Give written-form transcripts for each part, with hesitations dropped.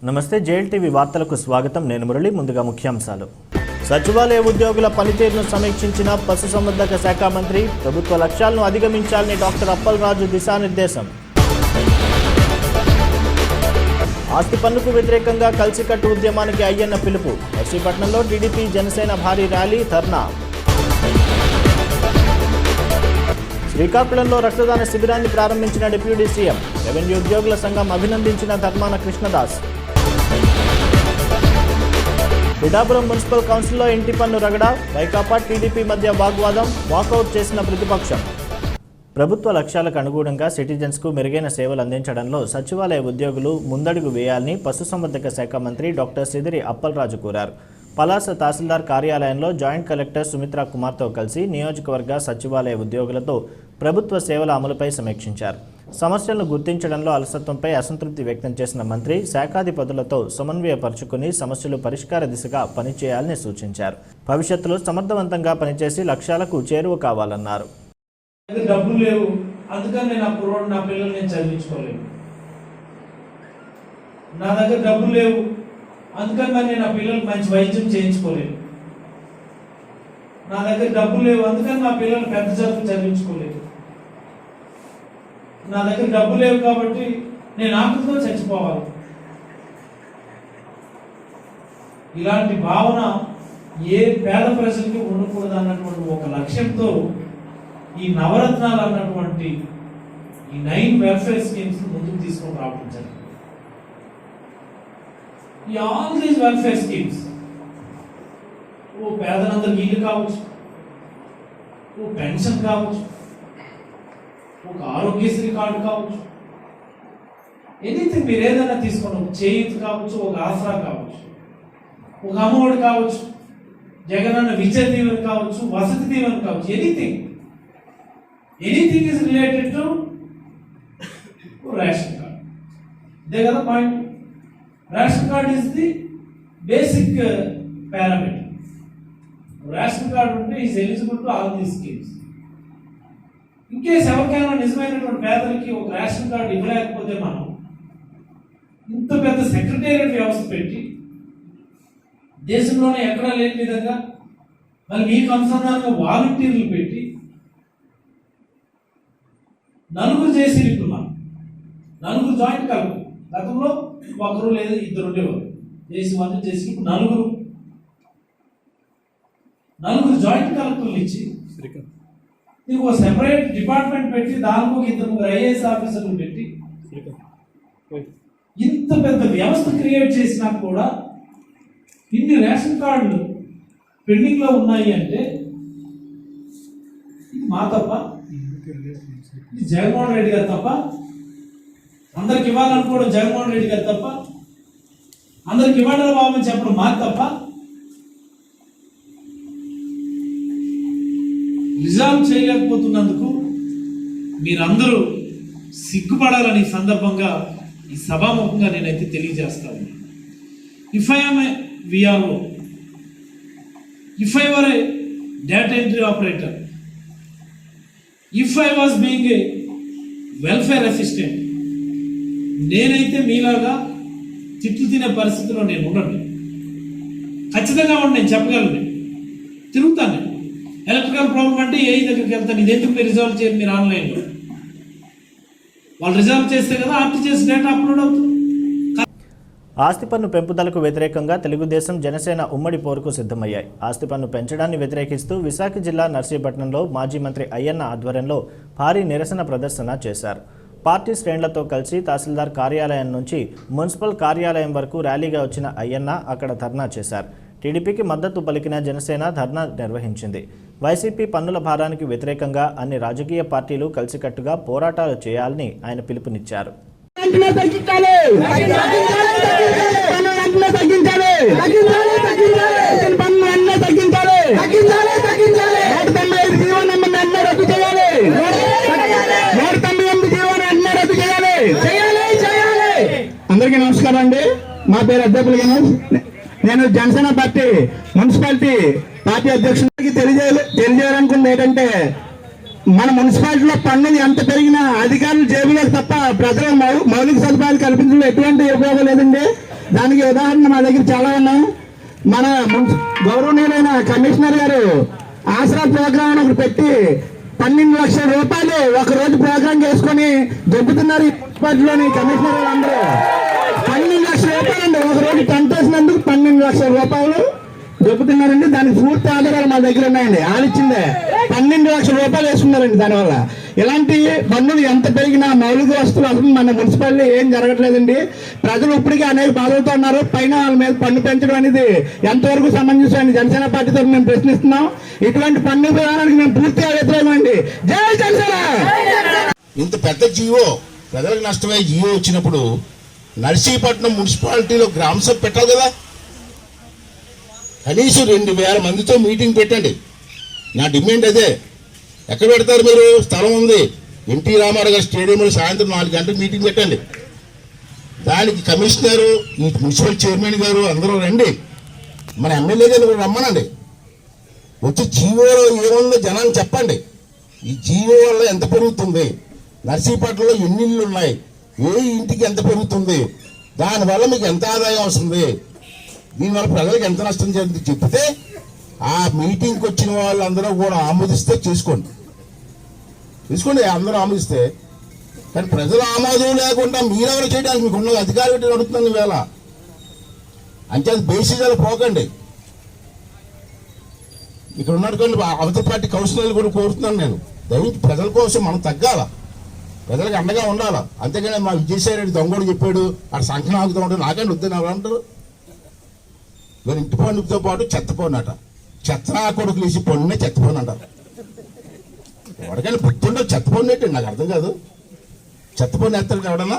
నమస్తే జేఎల్టీవీ వార్తలకు స్వాగతం. నేను మురళి. ముందుగా ముఖ్యాంశాలు. సచివాలయ ఉద్యోగుల పనితీరును సమీక్షించిన పశుసంవర్ధక శాఖ మంత్రి. ప్రభుత్వ లక్ష్యాలను అధిగమించాలని డాక్టర్ అప్పలరాజు దిశానిర్దేశం. ఆస్తి పన్నుకు వ్యతిరేకంగా కలిసికట్టు ఉద్యమానికి అయ్యన్న పిలుపు. నర్సీపట్నంలో టీడీపీ జనసేన భారీ ర్యాలీ ధర్నా. శ్రీకాకుళంలో రక్తదాన శిబిరాన్ని ప్రారంభించిన డిప్యూటీ సీఎం. రెవెన్యూ ఉద్యోగుల సంఘం అభినందించిన ధర్మాన కృష్ణదాస్. పిఠాపురం మున్సిపల్ కౌన్సిల్లో ఇంటి పన్ను రగడ. వైకాపా టీడీపీ మధ్య వాగ్వాదం. వాకౌట్ చేసిన ప్రతిపక్షం. ప్రభుత్వ లక్ష్యాలకు అనుగుణంగా సిటిజన్స్కు మెరుగైన సేవలు అందించడంలో సచివాలయ ఉద్యోగులు ముందడుగు వేయాలని పశుసంవర్ధక శాఖ మంత్రి డాక్టర్ సిదిరి అప్పలరాజు కోరారు. పలాస తహసీల్దార్ కార్యాలయంలో జాయింట్ కలెక్టర్ సుమిత్రా కుమార్తో కలిసి నియోజకవర్గ సచివాలయ ఉద్యోగులతో ప్రభుత్వ సేవల అమలుపై సమీక్షించారు. సమస్యలను గుర్తించడంలో అలసత్వంపై అసంతృప్తి వ్యక్తం చేసిన మంత్రి శాఖాధిపతులతో సమన్వయపరుచుకుని సమస్యలు పరిష్కార దిశగా పనిచేయాలని సూచించారు. భవిష్యత్తులో సమర్థవంతంగా పనిచేసి లక్ష్యాలకు చేరువ కావాలన్నారు. డబ్బులు లేవు, అందుకని నేను నా పిల్లల్ని నేను చదివించుకోలేను. నా దగ్గర డబ్బులు లేవు, అందుకని మరి నేను నా పిల్లలకు మంచి వైద్యం చేయించుకోలేను. నా దగ్గర డబ్బులు లేవు, అందుకని నా పిల్లలు పెద్ద చదువు చదివించుకోలేదు. నా దగ్గర డబ్బులు లేవు కాబట్టి నేను ఆకలితో చచ్చిపోవాలి. ఇలాంటి భావన ఏ పేద ప్రజలకి ఉండకూడదు అన్నటువంటి ఒక లక్ష్యంతో ఈ నవరత్నాలు అన్నటువంటి ఈ 9 వెల్ఫేర్ స్కీమ్స్ ముందుకు తీసుకొని రావడం జరిగింది. ఈ ఆల్ దీస్ వెల్ఫేర్ స్కీమ్స్ పేదలందరికీ ఇల్లు కావచ్చు, పెన్షన్ కావచ్చు, ఒక ఆరోగ్యశ్రీ కార్డు కావచ్చు, ఎనీథింగ్ మీరు ఏదైనా తీసుకోండి. ఒక చేయూత కావచ్చు, ఒక ఆసరా కావచ్చు, ఒక అమ్మఒడి కావచ్చు, జగనన్న విద్యా దీవెన కావచ్చు, వసతి దీవెన కావచ్చు, anything is related to ration card. ఇదే కదా point. Ration card is the basic parameter. Ration card ఉంటే is eligible to all these schemes. ఇంకేస్ ఎవరికైనా నిజమైనటువంటి పేదలకి ఒక రేషన్ కార్డు ఇవ్వలేకపోతే మనం ఇంత పెద్ద సెక్రటేరియట్ వ్యవస్థ పెట్టి దేశంలోనే ఎక్కడా లేని విధంగా మరి మీకు అనుసంధానంగా వాలంటీర్లు పెట్టి నలుగురు చేసి ఇప్పుడు మనం నలుగురు జాయింట్ కలెక్టర్. గతంలో ఒకరు లేదా ఇద్దరు ఉండేవారు. చేసి వాళ్ళు చేసి ఇప్పుడు నలుగురు జాయింట్ కలెక్టర్లు ఇచ్చి దీనికి ఒక సెపరేట్ డిపార్ట్మెంట్ పెట్టి దానికి ఒక 2-3 ఐఏఎస్ ఆఫీసర్లు పెట్టి ఇంత పెద్ద వ్యవస్థ క్రియేట్ చేసినా కూడా ఇన్ని రేషన్ కార్డులు పెండింగ్ లో ఉన్నాయి అంటే ఇది మా తప్ప, ఇది జగన్మోహన్ రెడ్డి గారు తప్ప, అందరికి ఇవ్వాలనుకోవడం జగన్మోహన్ రెడ్డి గారు తప్ప, అందరికి ఇవ్వాలని బాబు చెప్పడం మాకు తప్ప, రిజాల్వ్ చేయలేకపోతున్నందుకు మీరందరూ సిగ్గుపడాలని సందర్భంగా ఈ సభాముఖంగా నేనైతే తెలియజేస్తాను. If I am a VRO, if I were a data entry operator, if I was being a welfare assistant, నేనైతే మీలాగా తిట్లు తినే పరిస్థితిలో నేను ఉండను. ఖచ్చితంగా నేను చెప్పగలను. తిరుగుతాను. ఎలక్ట్రికల్ ప్రాబ్లం అంటే ఏ దగ్గరికి వెళ్తాను. ఇది ఎందుకు మీరు రిజాల్వ్ చేయండి? మీరు ఆన్లైన్లో వాళ్ళు రిజాల్వ్ చేస్తే కదా ఆర్టీజీఎస్ డేటా అప్లోడ్ అవుతుంది. ఆస్తి పన్ను పెంపుదలకు వ్యతిరేకంగా తెలుగుదేశం జనసేన ఉమ్మడి పోరుకు సిద్ధమయ్యాయి. ఆస్తి పన్ను పెంచడాన్ని వ్యతిరేకిస్తూ విశాఖ జిల్లా నర్సీపట్నంలో మాజీ మంత్రి అయ్యన్న ఆధ్వర్యంలో భారీ నిరసన ప్రదర్శన చేశారు. పార్టీ శ్రేణులతో కలిసి తహసీల్దార్ కార్యాలయం నుంచి మున్సిపల్ కార్యాలయం వరకు ర్యాలీగా వచ్చిన అయ్యన్న అక్కడ ధర్నా చేశారు. టీడీపీకి మద్దతు పలికిన జనసేన ధర్నా నిర్వహించింది. వైసీపీ పన్నుల భారానికి వ్యతిరేకంగా అన్ని రాజకీయ పార్టీలు కలిసికట్టుగా పోరాటాలు చేయాలని ఆయన పిలుపునిచ్చారు. అందరికీ నమస్కారం అండి. మా పేరు అధ్యాపకులు గణేష్. నేను జనసేన పార్టీ మున్సిపాలిటీ పార్టీ అధ్యక్షుడికి తెలియజేయాలనుకుంది ఏంటంటే, మన మున్సిపాలిటీలో పన్నులు ఎంత పెరిగినా అధికారులు జేబులకు తప్ప ప్రజలకు మౌలిక సదుపాయాలు కల్పించడంలో ఎటువంటి ఉపయోగం లేదండి. దానికి ఉదాహరణ మా దగ్గర చాలా ఉన్నాయి. మన గౌరవనీయులైన కమిషనర్ గారు ఆసరా ప్రోగ్రామ్ అని ఒకటి పెట్టి 12 లక్షల రూపాయలు ఒక రోజు ప్రోగ్రామ్ చేసుకొని దొబ్బుతున్నారు ఈ మున్సిపాలిటీలోని కమిషనర్ గారు అందరూ. 12 లక్షల రూపాయలు అండి, ఒక రోజు టెంట్ వేసినందుకు 12 లక్షల రూపాయలు దొబ్బుతున్నారండి. దానికి పూర్తి ఆధారాలు మా దగ్గర ఉన్నాయండి. ఆలోచిందే 12 లక్షల రూపాయలు వేసుకున్నారండి. దానివల్ల ఇలాంటి పన్నులు ఎంత పెరిగినా మౌలిక వస్తువులు అసలు మన మున్సిపాలిటీ ఏం జరగట్లేదండి. ప్రజలు ఇప్పటికీ అనేక బాధలతో ఉన్నారు. పైన వాళ్ళ మీద పన్ను పెంచడం అనేది ఎంతవరకు సమంజసం జనసేన పార్టీతో మేము ప్రశ్నిస్తున్నాం. ఇటువంటి పన్ను విధానానికి మేము పూర్తిగా వ్యతిరేకమండి. జై జనసేన. ఇంత పెద్ద జీవో ప్రజలకు నష్టమయ్యే జీవో వచ్చినప్పుడు నర్సీపట్నం మున్సిపాలిటీలో గ్రామ సభ పెట్టాలి కదా. కనీసం 2000 మందితో మీటింగ్ పెట్టండి. నా డిమాండ్ అదే. ఎక్కడ పెడతారు మీరు? స్థలం ఉంది, ఎన్టీ రామారావు గారి స్టేడియంలో సాయంత్రం 4 గంటలకు మీటింగ్ పెట్టండి. దానికి కమిషనరు, ఈ మున్సిపల్ చైర్మన్ గారు అందరూ రండి. మన ఎమ్మెల్యే గారు రమ్మనండి. వచ్చి జీవోలో ఏముందో జనాన్ని చెప్పండి. ఈ జీవో వల్ల ఎంత పెరుగుతుంది, నర్సీపట్నంలో ఎన్ని ఇళ్ళు ఉన్నాయి, ఏ ఇంటికి ఎంత పెరుగుతుంది, దానివల్ల మీకు ఎంత ఆదాయం వస్తుంది, దీనివల్ల ప్రజలకు ఎంత నష్టం జరుగుతుంది చెప్తే ఆ మీటింగ్కి వచ్చిన వాళ్ళందరూ కూడా ఆమోదిస్తే తీసుకోండి. అందరూ ఆమోదిస్తే. కానీ ప్రజల ఆమోదం లేకుండా మీరెవరు చేయడానికి మీకు ఉన్న అధికారం ఏంటి అడుగుతున్నాను ఈవేళ. అంటే అది బేసిజాలు పోకండి. ఇక్కడ ఉన్నటువంటి అవతల పార్టీ కౌన్సిలర్లు కూడా కోరుతున్నాను నేను, దయచేసి ప్రజల కోసం మనం తగ్గాల, ప్రజలకు అండగా ఉండాలా. అంతేగాని మా విజయసాయి రెడ్డి దొంగోడు చెప్పాడు అక్కడ సంఖ్య ఆగుతూ ఉంటాడు, నాకంటే వద్దని ఎవరంటారు. నేను ఇంటి పన్నుతో పాటు చెత్త పన్ను అట, చెత్త కొడుకులు వేసి పన్నునే చెత్త పన్ను అంటారు. ఎవరికైనా పుట్టుండో చెత్త పన్ను ఏంటండి నాకు అర్థం కాదు. చెత్త పన్ను ఎత్తాడు ఎవడన్నా.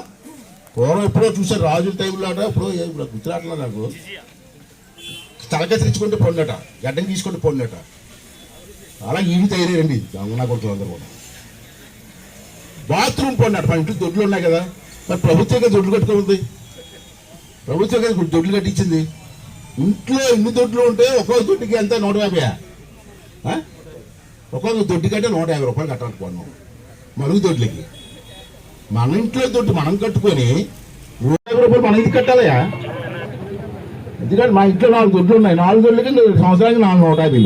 పూర్వం ఎప్పుడో చూసారు రాజుల టైంలో అట, ఇప్పుడు గుర్తురాట్లా నాకు. తలకత్తిరించుకుంటే పన్నుట, గడ్డం తీసుకుంటే పన్నుట. అలా ఇవి తయారండి నా కొడుకులు అందరూ కూడా. బాత్రూమ్ పన్నుట, మన ఇంట్లో దొడ్లు ఉన్నాయి కదా, మరి ప్రభుత్వం కదా దొడ్లు కట్టుకుంది, ప్రభుత్వం కదా దొడ్లు కట్టించింది. ఇంట్లో ఇన్ని దొడ్లు ఉంటే ఒక్కొక్క దొడ్డికి ఎంత 150, ఒక్కొక్క దొడ్డి కంటే 150 రూపాయలు కట్టాలనుకోను మరుగు దొడ్లకి. మన ఇంట్లో దొడ్డి మనం కట్టుకొని 150 రూపాయలు మనం ఇది కట్టాలయా. ఎందుకంటే మా ఇంట్లో 4 దొడ్లు ఉన్నాయి, 4 దొడ్లకి సంవత్సరానికి 150.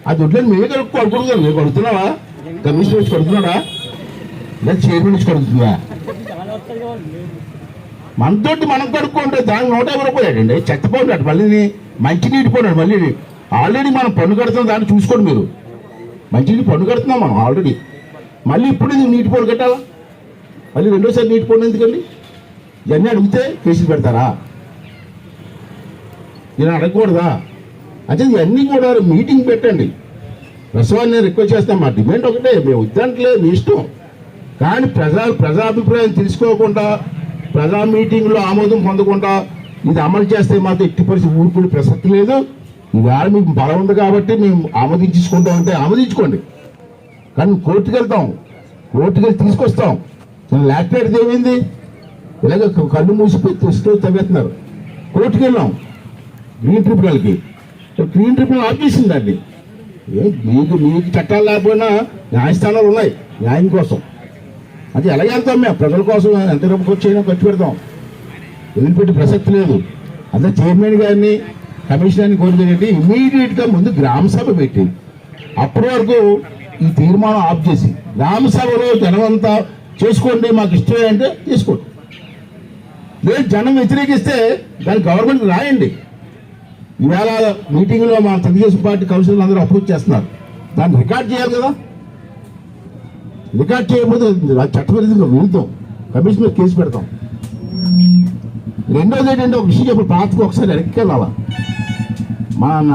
ఆ దొడ్లని మేమే కడుక్కోకూడదు. మేము కడుగుతున్నావా? కమిషన్ వచ్చి కడుతున్నాడా లేదా చైర్మన్ నుంచి కడుగుతుందా? మన తోటి మనం కడుక్కుంటే దానికి 150 రూపాయలు అండి. చెత్త పోన్నాడు మళ్ళీ, మంచినీటి పోన్నాడు మళ్ళీ. ఆల్రెడీ మనం పన్ను కడుతున్నాం, దాన్ని చూసుకోండి మీరు. మంచినీటి పన్ను కడుతున్నాం మనం ఆల్రెడీ. మళ్ళీ ఇప్పుడు నీటి పన్ను కట్టాలా? మళ్ళీ రెండోసారి నీటి పన్ను ఎందుకండి? ఇవన్నీ అడిగితే కేసులు పెడతారా? ఇలా అడగకూడదా? అంటే ఇవన్నీ కూడా మీటింగ్ పెట్టండి. ప్రసవాన్ని నేను రిక్వెస్ట్ చేస్తాను. మా డిమాండ్ ఒకటే, మేము వద్దంటలే, మీ ఇష్టం. కానీ ప్రజాభిప్రాయం తెలుసుకోకుండా, ప్రజా మీటింగ్లో ఆమోదం పొందకుండా ఇది అమలు చేస్తే మాత్రం ఎట్టి పరిస్థితి ఊరుకునే ప్రసక్తి లేదు. ఈవేళ మీకు బలం ఉంది కాబట్టి మేము ఆమోదించుకుంటాం అంటే ఆమోదించుకోండి. కానీ కోర్టుకు వెళ్తాం, కోర్టుకు వెళ్ళి తీసుకొస్తాం. లాక్టేట్ ఏమైంది? ఇలాగ కళ్ళు మూసిపోయి తెస్తూ తవ్వేస్తున్నారు. కోర్టుకు వెళ్ళాం గ్రీన్ ట్రిబ్యునల్కి, గ్రీన్ ట్రిబ్యునల్ ఆపేసిందండి. మీకు చట్టాలు లేకపోయినా న్యాయస్థానాలు ఉన్నాయి న్యాయం కోసం. అది ఎలాగ వెళ్తాం మేము? ప్రజల కోసం ఎంత రూపాయలు వచ్చైనా ఖర్చు పెడతాం, వదిలిపెట్టి ప్రసక్తి లేదు. అదే చైర్మన్ గారిని కమిషనర్ని కోరుకునేది ఇమీడియట్గా ముందు గ్రామ సభ పెట్టి అప్పటి వరకు ఈ తీర్మానం ఆఫ్ చేసి గ్రామ సభలో జనమంతా చేసుకోండి మాకు ఇష్టమే అంటే తీసుకోండి. లేదు జనం వ్యతిరేకిస్తే దాన్ని గవర్నమెంట్ రాయండి. ఇవాళ మీటింగ్లో మా తెలుగుదేశం పార్టీ కౌన్సిలర్లు అందరూ అప్రోచ్ చేస్తున్నారు, దాన్ని రికార్డ్ చేయాలి కదా. రికార్డ్ చేయకపోతే చట్టపరిధిగా వెళ్తాం, కమిషనర్ కేసు పెడతాం. రెండోది ఏంటంటే ఒక విషయం చెప్పి పాతకు ఒకసారి ఎక్కెళ్ళాలా. మన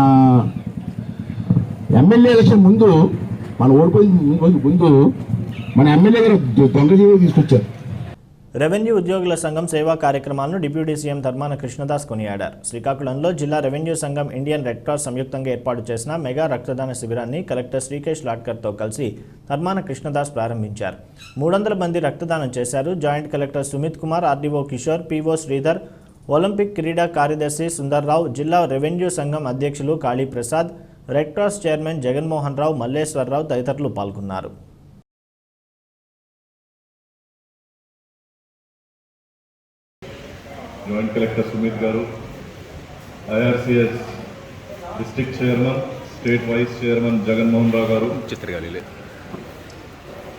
ఎమ్మెల్యే ఎలక్షన్ ముందు, మన ఓడిపోయిన ముందు మన ఎమ్మెల్యే గారు దొంగ జీవో తీసుకొచ్చారు. రెవెన్యూ ఉద్యోగుల సంఘం సేవా కార్యక్రమాలను డిప్యూటీ సీఎం ధర్మాన కృష్ణదాస్ కొనియాడారు. శ్రీకాకుళంలో జిల్లా రెవెన్యూ సంఘం ఇండియన్ రెడ్ క్రాస్ సంయుక్తంగా ఏర్పాటు చేసిన మెగా రక్తదాన శిబిరాన్ని కలెక్టర్ శ్రీకేష్ లాడ్కర్తో కలిసి ధర్మాన కృష్ణదాస్ ప్రారంభించారు. 300 మంది రక్తదానం చేశారు. Joint collector Sumit Kumar, RDO Kishore, PO Sridhar, Olympic క్రీడా కార్యదర్శి సుందర్రావు, జిల్లా రెవెన్యూ సంఘం అధ్యక్షులు Kaliprasad, red cross chairman Jaganmohan Rao, Malleswararao తదితరులు పాల్గొన్నారు. జాయింట్ కలెక్టర్ సుమిత్ గారు, IRCS district chairman, state vice chairman Jaganmohan Rao గారు,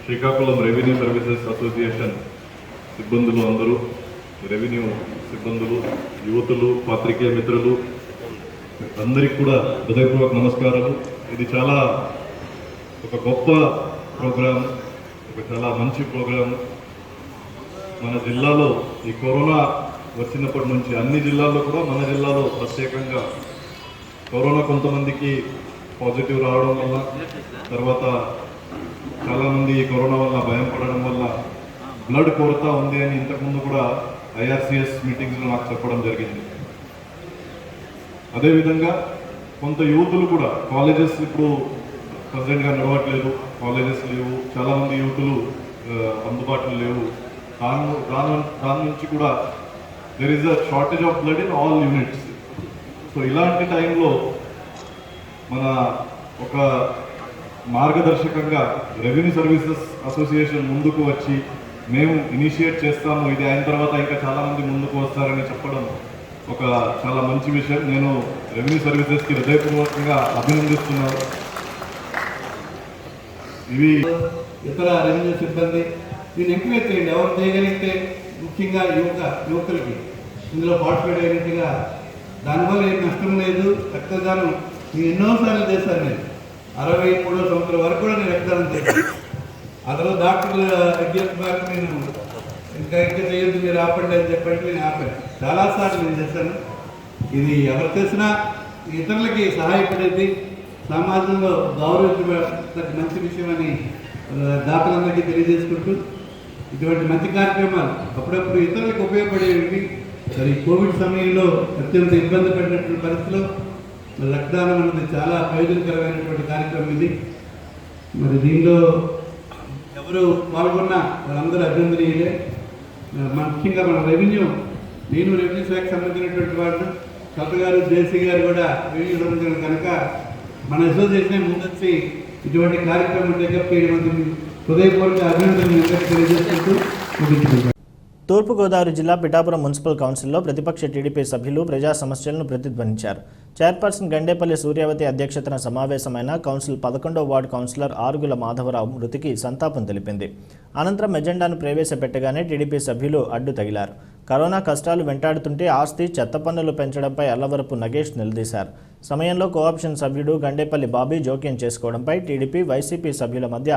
శ్రీకాకుళం రెవెన్యూ సర్వీసెస్ అసోసియేషన్ సిబ్బందులు అందరూ, రెవెన్యూ సిబ్బందులు, యువతులు, పాత్రికేయ మిత్రులు అందరికీ కూడా హృదయపూర్వక నమస్కారాలు. ఇది చాలా ఒక గొప్ప ప్రోగ్రాం, ఒక చాలా మంచి ప్రోగ్రాం. మన జిల్లాలో ఈ కరోనా వచ్చినప్పటి నుంచి అన్ని జిల్లాల్లో కూడా మన జిల్లాలో ప్రత్యేకంగా కరోనా కొంతమందికి పాజిటివ్ రావడం వల్ల, తర్వాత చాలామంది కరోనా వల్ల భయం పడడం వల్ల బ్లడ్ కొరత ఉంది అని ఇంతకుముందు కూడా ఐఆర్సిఎస్ మీటింగ్స్లో నాకు చెప్పడం జరిగింది. అదేవిధంగా కొంత యూతులు కూడా కాలేజెస్ ఇప్పుడు ప్రజెంట్గా నడవట్లేదు, కాలేజెస్ లేవు, చాలామంది యూతులు అందుబాటులో లేవు. దాని నుంచి కూడా there is a shortage of blood in all units. So ఇలాంటి టైంలో మన ఒక మార్గదర్శకంగా రెవెన్యూ సర్వీసెస్ అసోసియేషన్ ముందుకు వచ్చి మేము ఇనిషియేట్ చేస్తాము, ఇది అయిన తర్వాత ఇంకా చాలామంది ముందుకు వస్తారని చెప్పడం ఒక చాలా మంచి విషయం. నేను రెవెన్యూ సర్వీసెస్కి హృదయపూర్వకంగా అభినందిస్తున్నాను. ఇవి ఇతర రెవెన్యూ సిబ్బంది దీన్ని ఎంకరేజ్ చేయండి. ఎవరు చేయగలిగితే ముఖ్యంగా యువకులకి ఇందులో పార్టిసిపేట్ అయినట్టుగా దానివల్ల ఏం నష్టం లేదు. రక్తదానం నేను ఎన్నోసార్లు చేశాను. నేను 63వ సంవత్సరం వరకు కూడా నేను రక్తదానం చేశాను. అందులో డాక్టర్ల విజ్ఞప్తి మేరకు నేను ఇంకా చేయొద్దు, మీరు ఆపండి అని చెప్పండి నేను ఆపాను. చాలాసార్లు నేను చేశాను. ఇది ఎవరు చేసినా ఇతరులకి సహాయపడేది, సమాజంలో గౌరవించబడే మంచి విషయం అని దాతలందరికీ తెలియజేసుకుంటూ ఇటువంటి మంచి కార్యక్రమాలు అప్పుడప్పుడు ఇతరులకు ఉపయోగపడేవి. మరి కోవిడ్ సమయంలో అత్యంత ఇబ్బంది పడినటువంటి పరిస్థితిలో రక్తదానం అనేది చాలా ప్రయోజనకరమైనటువంటి కార్యక్రమం ఇది. మరి దీనిలో ఎవరు పాల్గొన్నా వాళ్ళందరూ అభినందనీయులే. ముఖ్యంగా మన నేను రెవెన్యూ శాఖకు సంబంధించినటువంటి వాళ్ళు, కలెక్టర్ గారు, జేసీ గారు కూడా రెవెన్యూ సంబంధించిన కనుక మన అసోసియేషన్ ముందొచ్చి ఇటువంటి కార్యక్రమం టేకప్ చేయడం హృదయపూర్వక అభినందనలు తెలియజేసుకుంటూ ముగించుకుంటారు. తూర్పుగోదావరి జిల్లా పిఠాపురం మున్సిపల్ కౌన్సిల్లో ప్రతిపక్ష టీడీపీ సభ్యులు ప్రజా సమస్యలను ప్రతిధ్వనించారు. చైర్పర్సన్ గండేపల్లి సూర్యావతి అధ్యక్షతన సమావేశమైన కౌన్సిల్ 11వ వార్డు కౌన్సిలర్ ఆరుగుల మాధవరావు మృతికి సంతాపం తెలిపింది. అనంతరం ఎజెండాను ప్రవేశపెట్టగానే టీడీపీ సభ్యులు అడ్డు తగిలారు. కరోనా కష్టాలు వెంటాడుతుంటే ఆస్తి, చెత్త పన్నులు పెంచడంపై అల్లవరపు నగేష్ నిలదీశారు. సమయంలో కోఆప్షన్ సభ్యుడు గండేపల్లి బాబీ జోక్యం చేసుకోవడంపై టీడీపీ, వైసీపీ సభ్యుల మధ్య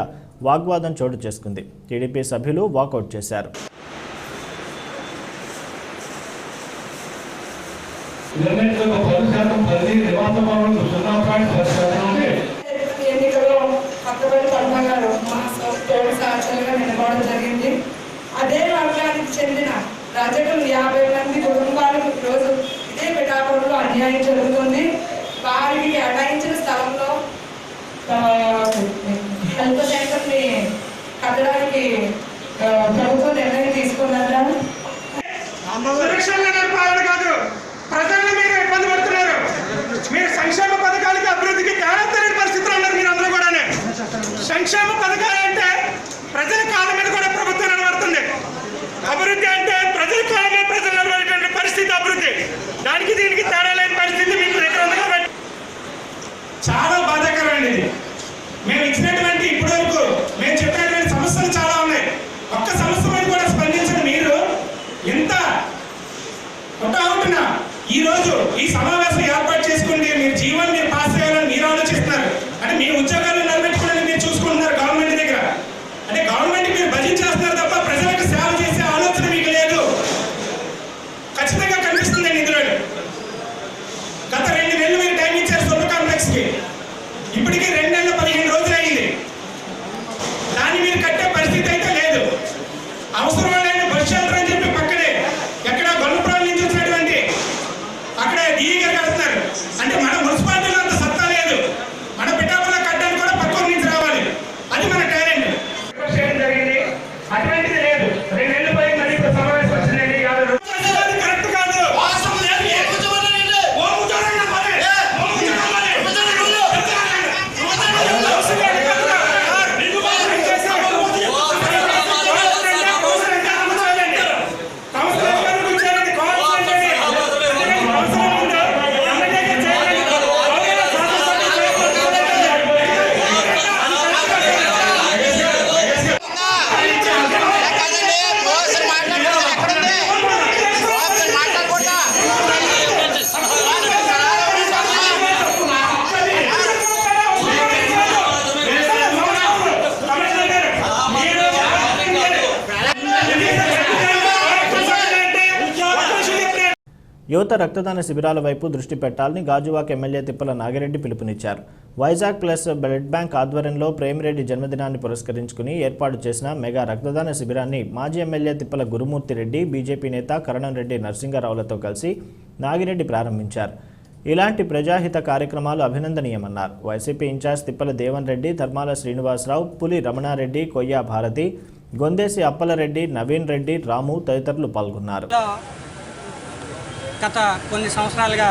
వాగ్వాదం చోటు చేసుకుంది. టీడీపీ సభ్యులు వాకౌట్ చేశారు. ఎన్నికలో కట్టుబడి పద్మగారు మా తోడు సాక్షులుగా నిలబడడం జరిగింది. అదే వర్గానికి చెందిన రజకులు 50 మంది కుటుంబాలకు ఈరోజు ఇదే పిఠాపురంలో అన్యాయం జరుగుతుంది. వారికి కేటాయించిన స్థలంలో హెల్త్ సెంటర్ని కట్టడానికి ప్రభుత్వం నిర్ణయం తీసుకున్నారా? ప్రజలను మీరు ఇబ్బంది పడుతున్నారు. మీరు సంక్షేమ పథకాలకి అభివృద్ధికి తేడా తెలియని పరిస్థితులు ఉన్నారు. మీరు అందరూ కూడా సంక్షేమ పథకాలు అంటే ప్రజల కాళ్ళ మీద కూడా ప్రభుత్వం నిలబడుతుంది. అభివృద్ధి అంటే ప్రజల కాళ్ళ మీద ప్రజలు నిలబడేటువంటి పరిస్థితి అభివృద్ధి. దానికి దీనికి తేడా లేని పరిస్థితి మీకు దగ్గర ఉంది కాబట్టి చాలా బాధాకరమైనది. మేము ఇచ్చినటువంటి ఇప్పటి వరకు మేము చెప్పినటువంటి సమస్యలు చాలా ఉన్నాయి. ఒక్క సమస్య మీద కూడా స్పందించిన మీరు ఎంత ఉంటున్నా ఈ రోజు ఈ సమావేశం ఏర్పాటు చేసుకుంటే మీరు జీవనం మీరు పాస్ చేయాలని మీరు ఆలోచిస్తున్నారు. అంటే మీ ఉద్యోగాలు నిలబెట్టుకోవాలని మీరు చూసుకుంటున్నారు గవర్నమెంట్ దగ్గర. అంటే గవర్నమెంట్ మీరు భజన చేస్తున్నారు తప్ప ప్రజలకు సేవ చేసే ఆలోచన మీకు లేదు. ఖచ్చితంగా కనిపిస్తుంది ఇందులో. గత 2 నెలలు మీరు టైం ఇచ్చారు సూపర్ కాంప్లెక్స్ కి. ఇప్పటికీ 2 నెలలు 15 రోజులు అయింది. దాన్ని మీరు కట్టే పరిస్థితి అయితే లేదు. అవసరమైన బస్ షెల్టర్ అని చెప్పి పక్కనే ఎక్కడ గొల్లపురం నుంచి వచ్చినటువంటి అక్కడ డీఈగా కడుతున్నారు. అంటే మన మున్సిపాలిటీలో అంత సత్తా లేదు. మన పిఠాపురంలో కట్టడానికి యువత రక్తదాన శిబిరాల వైపు దృష్టి పెట్టాలని గాజువాక ఎమ్మెల్యే తిప్పల నాగిరెడ్డి పిలుపునిచ్చారు. వైజాగ్ ప్లస్ బ్లడ్ బ్యాంక్ ఆధ్వర్యంలో ప్రేమిరెడ్డి జన్మదినాన్ని పురస్కరించుకుని ఏర్పాటు చేసిన మెగా రక్తదాన శిబిరాన్ని మాజీ ఎమ్మెల్యే తిప్పల గురుమూర్తిరెడ్డి, బీజేపీ నేత కరణంరెడ్డి నరసింగరావులతో కలిసి నాగిరెడ్డి ప్రారంభించారు. ఇలాంటి ప్రజాహిత కార్యక్రమాలు అభినందనీయమన్నారు. వైసీపీ ఇన్ఛార్జ్ తిప్పల దేవన్ రెడ్డి, ధర్మాల శ్రీనివాసరావు, పులి రమణారెడ్డి, కొయ్యా భారతి, గొందేసి అప్పలరెడ్డి, నవీన్ రెడ్డి, రాము తదితరులు పాల్గొన్నారు. గత కొన్ని సంవత్సరాలుగా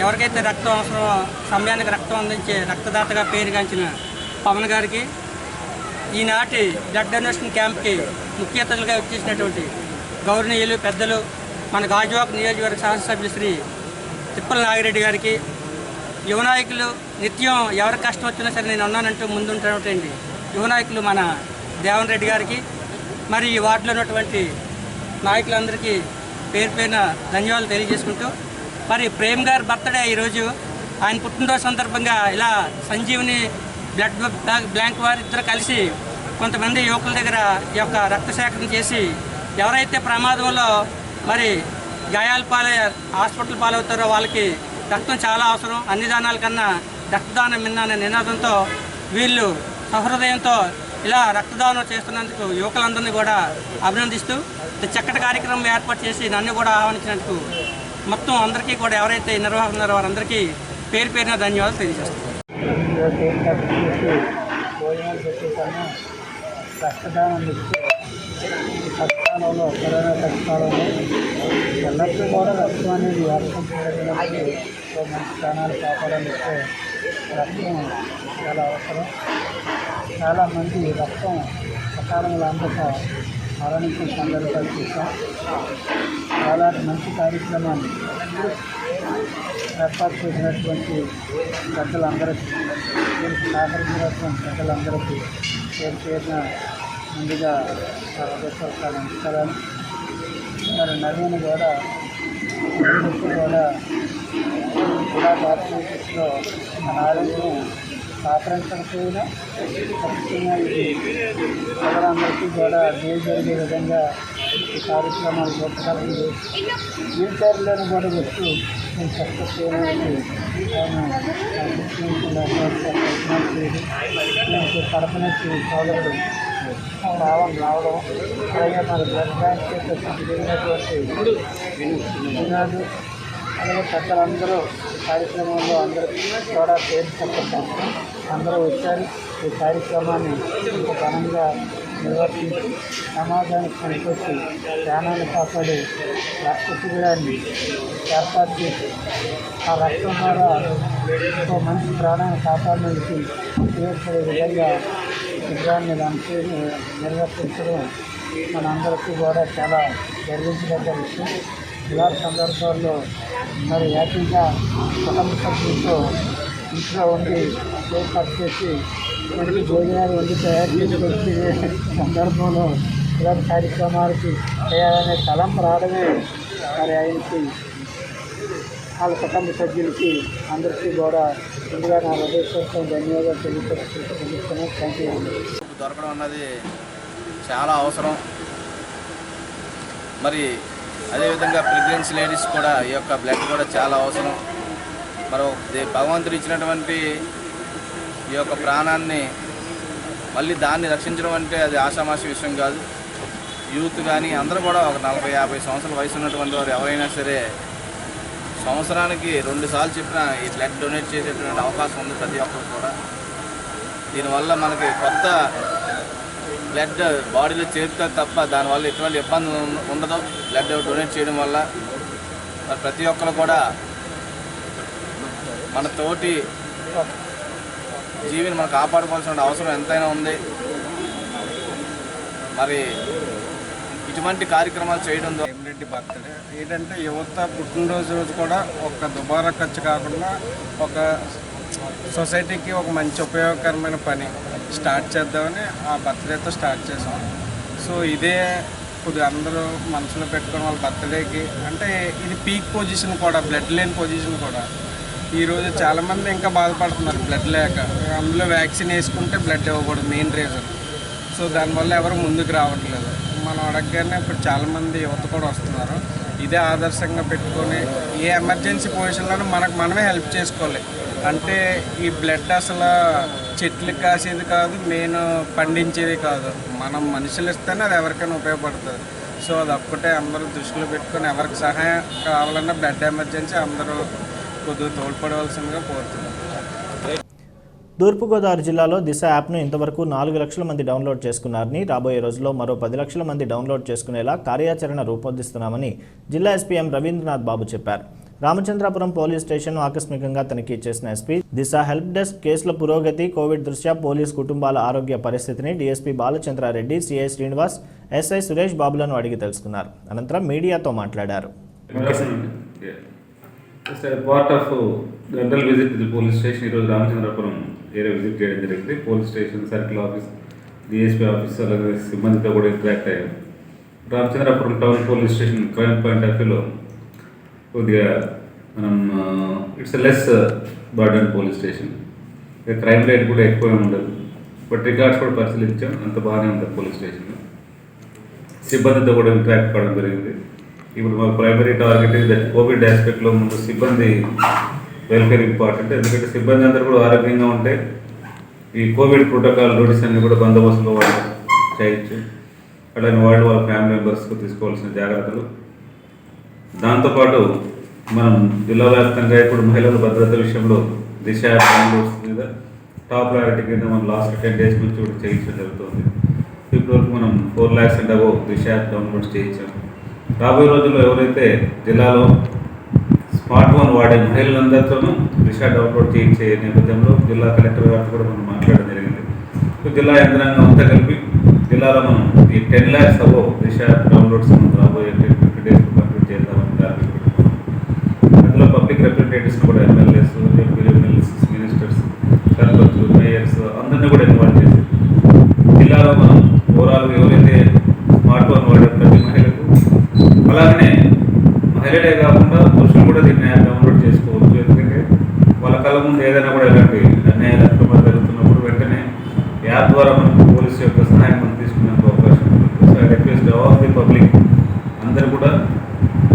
ఎవరికైతే రక్తం అవసరమో సమయానికి రక్తం అందించే రక్తదాతగా పేరుగాంచిన పవన్ గారికి ఈనాటి బ్లడ్ డొనేషన్ క్యాంప్కి ముఖ్య అతిథులుగా వచ్చేసినటువంటి గౌరవనీయులు పెద్దలు మన గాజువాక నియోజకవర్గ శాసనసభ్యులు శ్రీ తిప్పల నాగిరెడ్డి గారికి, యువ నాయకులు నిత్యం ఎవరికి కష్టం వచ్చినా సరే నేను ఉన్నానంటూ ముందుంటున్నటువంటి యువ నాయకులు మన దేవన్ రెడ్డి గారికి, మరి ఈ వార్డులో ఉన్నటువంటి నాయకులందరికీ పేరు పేరున ధన్యవాదాలు తెలియజేసుకుంటూ, మరి ప్రేమ్ గారి బర్త్డే ఈరోజు ఆయన పుట్టినరోజు సందర్భంగా ఇలా సంజీవని బ్లడ్ బ్యాంక్ వారు ఇద్దరు కలిసి కొంతమంది యువకుల దగ్గర ఈ యొక్క రక్త సేకరణ చేసి ఎవరైతే ప్రమాదంలో మరి గాయాల హాస్పిటల్ పాలవుతారో వాళ్ళకి రక్తం చాలా అవసరం, అన్ని దానాల కన్నా రక్తదానం మిన్న నినాదంతో వీళ్ళు సహృదయంతో ఇలా రక్తదానం చేస్తున్నందుకు యువకులందరినీ కూడా అభినందిస్తూ చక్కటి కార్యక్రమం ఏర్పాటు చేసి నన్ను కూడా ఆహ్వానించినందుకు మొత్తం అందరికీ కూడా ఎవరైతే నిర్వాహకులు ఉన్నారో వారందరికీ పేరు పేరున ధన్యవాదాలు తెలియజేస్తున్నాను. రక్తదానం ఇచ్చి కష్టకాలంలో కరోనా కష్టకాలంలో ఎల్లప్పుడూ కూడా రక్తం అనేది వ్యర్థం చేయడానికి మంచి స్థానాలు కాపాడాలంటే రక్తం చాలా అవసరం. చాలామంది రక్తం సకాలంలో అందక మరణించిన సందర్భాలు చూసాం. చాలా మంచి కార్యక్రమాన్ని ఏర్పాటు చేసినటువంటి పెద్దలందరికీ, దీనికి సహకరించినటువంటి పెద్దలందరికీ పేరు పేరున ముందుగా హృదయపూర్వక నమస్కారాలు. మరి నవీన్ కూడా ఇలా భారతదేశంలో మన ఆరోగ్యం సహకరించకపోయినా ఖచ్చితంగా ఇది ప్రజలందరికీ కూడా మేలు జరిగే విధంగా ఈ కార్యక్రమాలు రూపకల్పన వీల్ చైర్లను కూడా పెట్టి నేను సక్సెస్ చేయడానికి ఆయన కడప నుంచి సోదరుడు రావడం, అలాగే మన బ్లడ్ బ్యాంక్ జరిగినటువంటి వినాడు, అలాగే పెద్దలందరూ కార్యక్రమంలో అందరికీ కూడా పేరు చెప్పడం అందరూ వచ్చారు. ఈ కార్యక్రమాన్ని ఘనంగా నిర్వర్తించి సమాజానికి పనికొచ్చి ప్రాణాన్ని కాపాడే రక్త శిబిరాన్ని ఏర్పాటు చేసి ఆ రక్తం ద్వారా ఒక మంచి ప్రాణాన్ని కాపాడడానికి ఉపయోగపడే విధంగా శిబిరాన్ని దానికి నిర్వర్తించడం మనందరికీ కూడా చాలా గర్వించదగ్గ విషయం. ఇలాంటి సందర్భాల్లో మరి హ్యాపీగా కుటుంబ సభ్యులతో ఇంట్లో ఉండి కేక్ కట్ చేసి మనకి భోజనాలు వండి తయారు చేసి వచ్చే సందర్భంలో ఇలాంటి కార్యక్రమాలకి చేయాలనే తలంపు రావడమే మరి ఆయనకి వాళ్ళ కుటుంబ సభ్యులకి అందరికీ కూడా ముందుగా నా హృదయపూర్వక ధన్యవాదాలు తెలియజేస్తున్నాను. Thank you. దొరకడం అన్నది చాలా అవసరం. మరి అదేవిధంగా ప్రెగ్నెన్సీ లేడీస్ కూడా ఈ యొక్క బ్లడ్ కూడా చాలా అవసరం. మరి భగవంతుడు ఇచ్చినటువంటి ఈ యొక్క ప్రాణాన్ని మళ్ళీ దాన్ని రక్షించడం అంటే అది ఆషామాషి విషయం కాదు. యూత్ కానీ అందరూ కూడా ఒక 40-50 సంవత్సరాల వయసు ఉన్నటువంటి వారు ఎవరైనా సరే సంవత్సరానికి 2 సార్లు చెప్పిన ఈ బ్లడ్ డొనేట్ చేసేటువంటి అవకాశం ఉంది ప్రతి ఒక్కరు కూడా. దీనివల్ల మనకి కొత్త బ్లడ్ బాడీలో చేరుతుంది తప్ప దానివల్ల ఎటువంటి ఇబ్బంది ఉండదు. బ్లడ్ డొనేట్ చేయడం వల్ల మరి ప్రతి ఒక్కరు కూడా మన తోటి జీవిని మనం కాపాడుకోవాల్సిన అవసరం ఎంతైనా ఉంది. మరి ఇటువంటి కార్యక్రమాలు చేయడం ద్వారా ప్రేమిరెడ్డి బర్త్డే ఏంటంటే యువత పుట్టినరోజు రోజు కూడా ఒక దుబారా ఖర్చు కాకుండా ఒక సొసైటీకి ఒక మంచి ఉపయోగకరమైన పని స్టార్ట్ చేద్దామని ఆ బర్త్డేతో స్టార్ట్ చేసాం. సో ఇదే కొద్దిగా అందరూ మనసులో పెట్టుకుని వాళ్ళ బర్త్డేకి అంటే ఇది పీక్ పొజిషన్ కూడా, బ్లడ్ లేని పొజిషన్ కూడా. ఈరోజు చాలామంది ఇంకా బాధపడుతున్నారు బ్లడ్ లేక. అందులో వ్యాక్సిన్ వేసుకుంటే బ్లడ్ ఇవ్వకూడదు మెయిన్ రీజన్. సో దానివల్ల ఎవరు ముందుకు రావట్లేదు. మనం అడగగానే ఇప్పుడు చాలామంది యువత కూడా వస్తున్నారు. ఇదే ఆదర్శంగా పెట్టుకొని ఏ ఎమర్జెన్సీ పొజిషన్లోనూ మనమే హెల్ప్ చేసుకోవాలి. అంటే ఈ బ్లడ్ అసలు చెట్లకు కాసేది కాదు, మెయిన్ పండించేది కాదు. మనం మనుషులు ఇస్తేనే అది ఎవరికైనా ఉపయోగపడుతుంది. సో అది ఒక్కటే అందరూ దృష్టిలో పెట్టుకొని ఎవరికి సహాయం కావాలన్నా బ్లడ్ ఎమర్జెన్సీ అందరూ కొద్దిగా తోడ్పడవలసిందిగా కోరుతున్నాం. తూర్పుగోదావరి జిల్లాలో దిశ యాప్ను ఇంతవరకు 4 లక్షల మంది డౌన్లోడ్ చేసుకున్నారని, రాబోయే రోజుల్లో మరో 10 లక్షల మంది డౌన్లోడ్ చేసుకునేలా కార్యాచరణ రూపొందిస్తున్నామని జిల్లా ఎస్పీ ఎం రవీంద్రనాథ్ బాబు చెప్పారు. రామచంద్రాపురం పోలీస్ స్టేషన్ ఆకస్మికంగా తనిఖీ చేసిన ఎస్పీ దిశ హెల్ప్ డెస్క్ కేసుల పురోగతి, కోవిడ్ దృష్ట్యా పోలీస్ కుటుంబాల ఆరోగ్య పరిస్థితిని DSP Balachandrareddy, CI Srinivas, SI Suresh బాబులను అడిగి తెలుసుకున్నారు. అనంతరం మీడియాతో మాట్లాడారు. Part of general visit the police station ఈరోజు రామచంద్రపురం ఏరియా విజిట్ చేయడం జరిగింది. Police station, circle office, DSP office, అలాగే సిబ్బందితో కూడా ఇంటరాక్ట్ అయ్యాం. Ramachandrapuram town police station crime point of వ్యూలో కొద్దిగా మనం it's less burden police station. Crime rate కూడా ఎక్కువ ఉండదు. బట్ రికార్డ్స్ కూడా పరిశీలించాం, అంత బాగానే ఉంది పోలీస్ స్టేషన్. సిబ్బందితో కూడా ఇంటరాక్ట్ కావడం జరిగింది. ఇప్పుడు మా ప్రైమరీ టార్గెట్ ఇది కోవిడ్ ఆస్పెక్ట్లో ముందు సిబ్బంది వెల్ఫేర్ ఇంపార్టెంట్. ఎందుకంటే సిబ్బంది అందరూ కూడా ఆరోగ్యంగా ఉంటే ఈ కోవిడ్ ప్రోటోకాల్ నోటీస్ అన్ని కూడా బందోబస్తులో వాళ్ళు చేయొచ్చు. అలాగే వాళ్ళ ఫ్యామిలీ మెంబర్స్కు తీసుకోవాల్సిన జాగ్రత్తలు. దాంతోపాటు మనం జిల్లా వ్యాప్తంగా ఇప్పుడు మహిళల భద్రత విషయంలో దిశ డౌన్లోడ్స్ మీద టాప్ ప్రయారిటీ కింద మనం లాస్ట్ 10 days నుంచి కూడా చేయించడం జరుగుతుంది. ఇప్పటివరకు మనం 4 lakhs and above Disha downloads చేయించాం. రాబోయే రోజుల్లో ఎవరైతే జిల్లాలో స్మార్ట్ ఫోన్ వాడే మహిళలందరితోనూ దిశ డౌన్లోడ్ చేయించే నేపథ్యంలో జిల్లా కలెక్టర్ గారితో కూడా మనం మాట్లాడడం జరిగింది. జిల్లా యంత్రాంగం అంతా కలిపి జిల్లాలో మనం ఈ 10 lakhs above దిశ డౌన్లోడ్స్ మనం రాబోయే 50 days కంప్లీట్ చేద్దామని టార్గెట్ పెట్టుకున్నాం. అందులో పబ్లిక్ రిప్రజెంటేటివ్స్ కూడా ఎమ్మెల్యేస్, మినిస్టర్స్, సర్పంచ్లు, మేయర్స్ అందరినీ కూడా ఇన్వాల్వ్ చేసి జిల్లాలో మనం ఓవరాల్గా ఎవరైతే స్మార్ట్ ఫోన్ వాడే ప్రతి మహిళకు, అలాగనే మహిళలే కాకుండా పురుషులు కూడా దీన్ని డౌన్లోడ్ చేసుకోవచ్చు. ఎందుకంటే వాళ్ళ కళ్ళ ముందు ఏదైనా కూడా ఎలాంటి అన్యాయాలు అక్రమాలు జరుగుతున్నప్పుడు వెంటనే యాప్ ద్వారా మనకు పోలీసు యొక్క సహాయం మనం తీసుకునే అవకాశం ఉంటుంది. So I request all the public అందరూ కూడా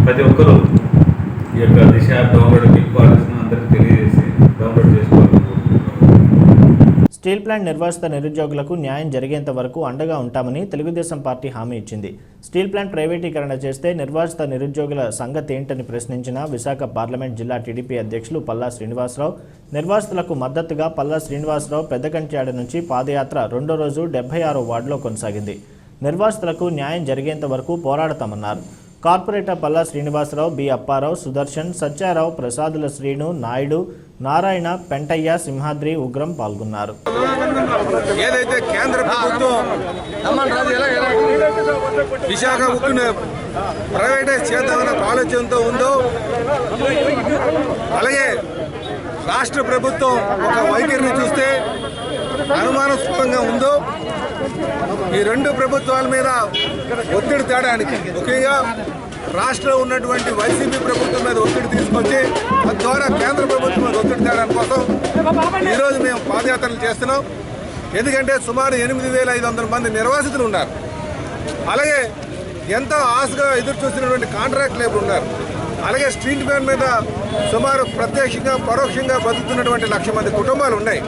ప్రతి ఒక్కరూ ఈ యొక్క దిశ యాప్ డౌన్లోడ్ ఇంపార్టెన్స్ అందరికీ తెలియజేసి డౌన్లోడ్ చేసుకోవాలి. స్టీల్ ప్లాంట్ నిర్వాసిత నిరుద్యోగులకు న్యాయం జరిగేంత వరకు అండగా ఉంటామని తెలుగుదేశం పార్టీ హామీ ఇచ్చింది. స్టీల్ ప్లాంట్ ప్రైవేటీకరణ చేస్తే నిర్వాసిత నిరుద్యోగుల సంగతి ఏంటని ప్రశ్నించిన విశాఖ పార్లమెంట్ జిల్లా టీడీపీ అధ్యక్షులు పల్లా శ్రీనివాసరావు, నిర్వాసితులకు మద్దతుగా పల్లా శ్రీనివాసరావు పెద్దకంట్యాడ నుంచి పాదయాత్ర రెండో రోజు 76వ వార్డులో కొనసాగింది. నిర్వాసితులకు న్యాయం జరిగేంత వరకు పోరాడతామన్నారు. కార్పొరేటర్ పల్లా శ్రీనివాసరావు, బి అప్పారావు, సుదర్శన్, సత్యారావు, ప్రసాదుల శ్రీను, నాయుడు, నారాయణ, పెంటయ్య, సింహాద్రి, ఉగ్రం పాల్గొన్నారు. ఏదైతే కేంద్ర ప్రభుత్వం విశాఖ ఉక్కును ప్రైవేటైజ్ చేద్దామన్న ఆలోచనతో ఉందో, అలాగే రాష్ట్ర ప్రభుత్వం ఒక వైఖరిని చూస్తే అనుమానాస్పదంగా ఉందో, ఈ రెండు ప్రభుత్వాల మీద ఒత్తిడి తేడానికి, ముఖ్యంగా రాష్ట్రంలో ఉన్నటువంటి వైసీపీ ప్రభుత్వం మీద ఒత్తిడి తీసుకొచ్చి తద్వారా కేంద్ర ప్రభుత్వం మీద ఒత్తిడి తేడానికి కోసం ఈరోజు మేము పాదయాత్రలు చేస్తున్నాం. ఎందుకంటే సుమారు 8,500 మంది నిర్వాసితులు ఉన్నారు. అలాగే ఎంతో ఆశగా ఎదురు చూస్తున్నటువంటి కాంట్రాక్ట్ లేబర్ ఉన్నారు. అలాగే స్ట్రీట్ మ్యాన్ మీద సుమారు ప్రత్యక్షంగా పరోక్షంగా బతుకుతున్నటువంటి 1,00,000 మంది కుటుంబాలు ఉన్నాయి.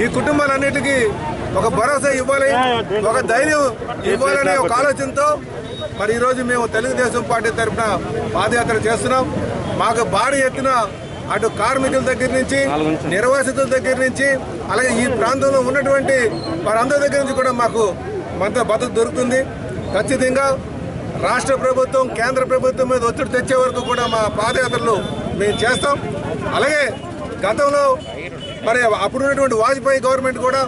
ఈ కుటుంబాలన్నిటికీ ఒక భరోసా ఇవ్వాలి, ఒక ధైర్యం ఇవ్వాలనే ఒక ఆలోచనతో మరి ఈరోజు మేము తెలుగుదేశం పార్టీ తరఫున పాదయాత్ర చేస్తున్నాం. మాకు భారీ ఎత్తున అటు కార్మికుల దగ్గర నుంచి, నిర్వాసితుల దగ్గర నుంచి, అలాగే ఈ ప్రాంతంలో ఉన్నటువంటి వారందరి దగ్గర నుంచి కూడా మాకు మద్దతు దొరుకుతుంది. ఖచ్చితంగా రాష్ట్ర ప్రభుత్వం, కేంద్ర ప్రభుత్వం మీద ఒత్తిడి తెచ్చే వరకు కూడా మా పాదయాత్రలు మేము చేస్తాం. అలాగే గతంలో మరి అప్పుడున్నటువంటి వాజ్పేయి గవర్నమెంట్ కూడా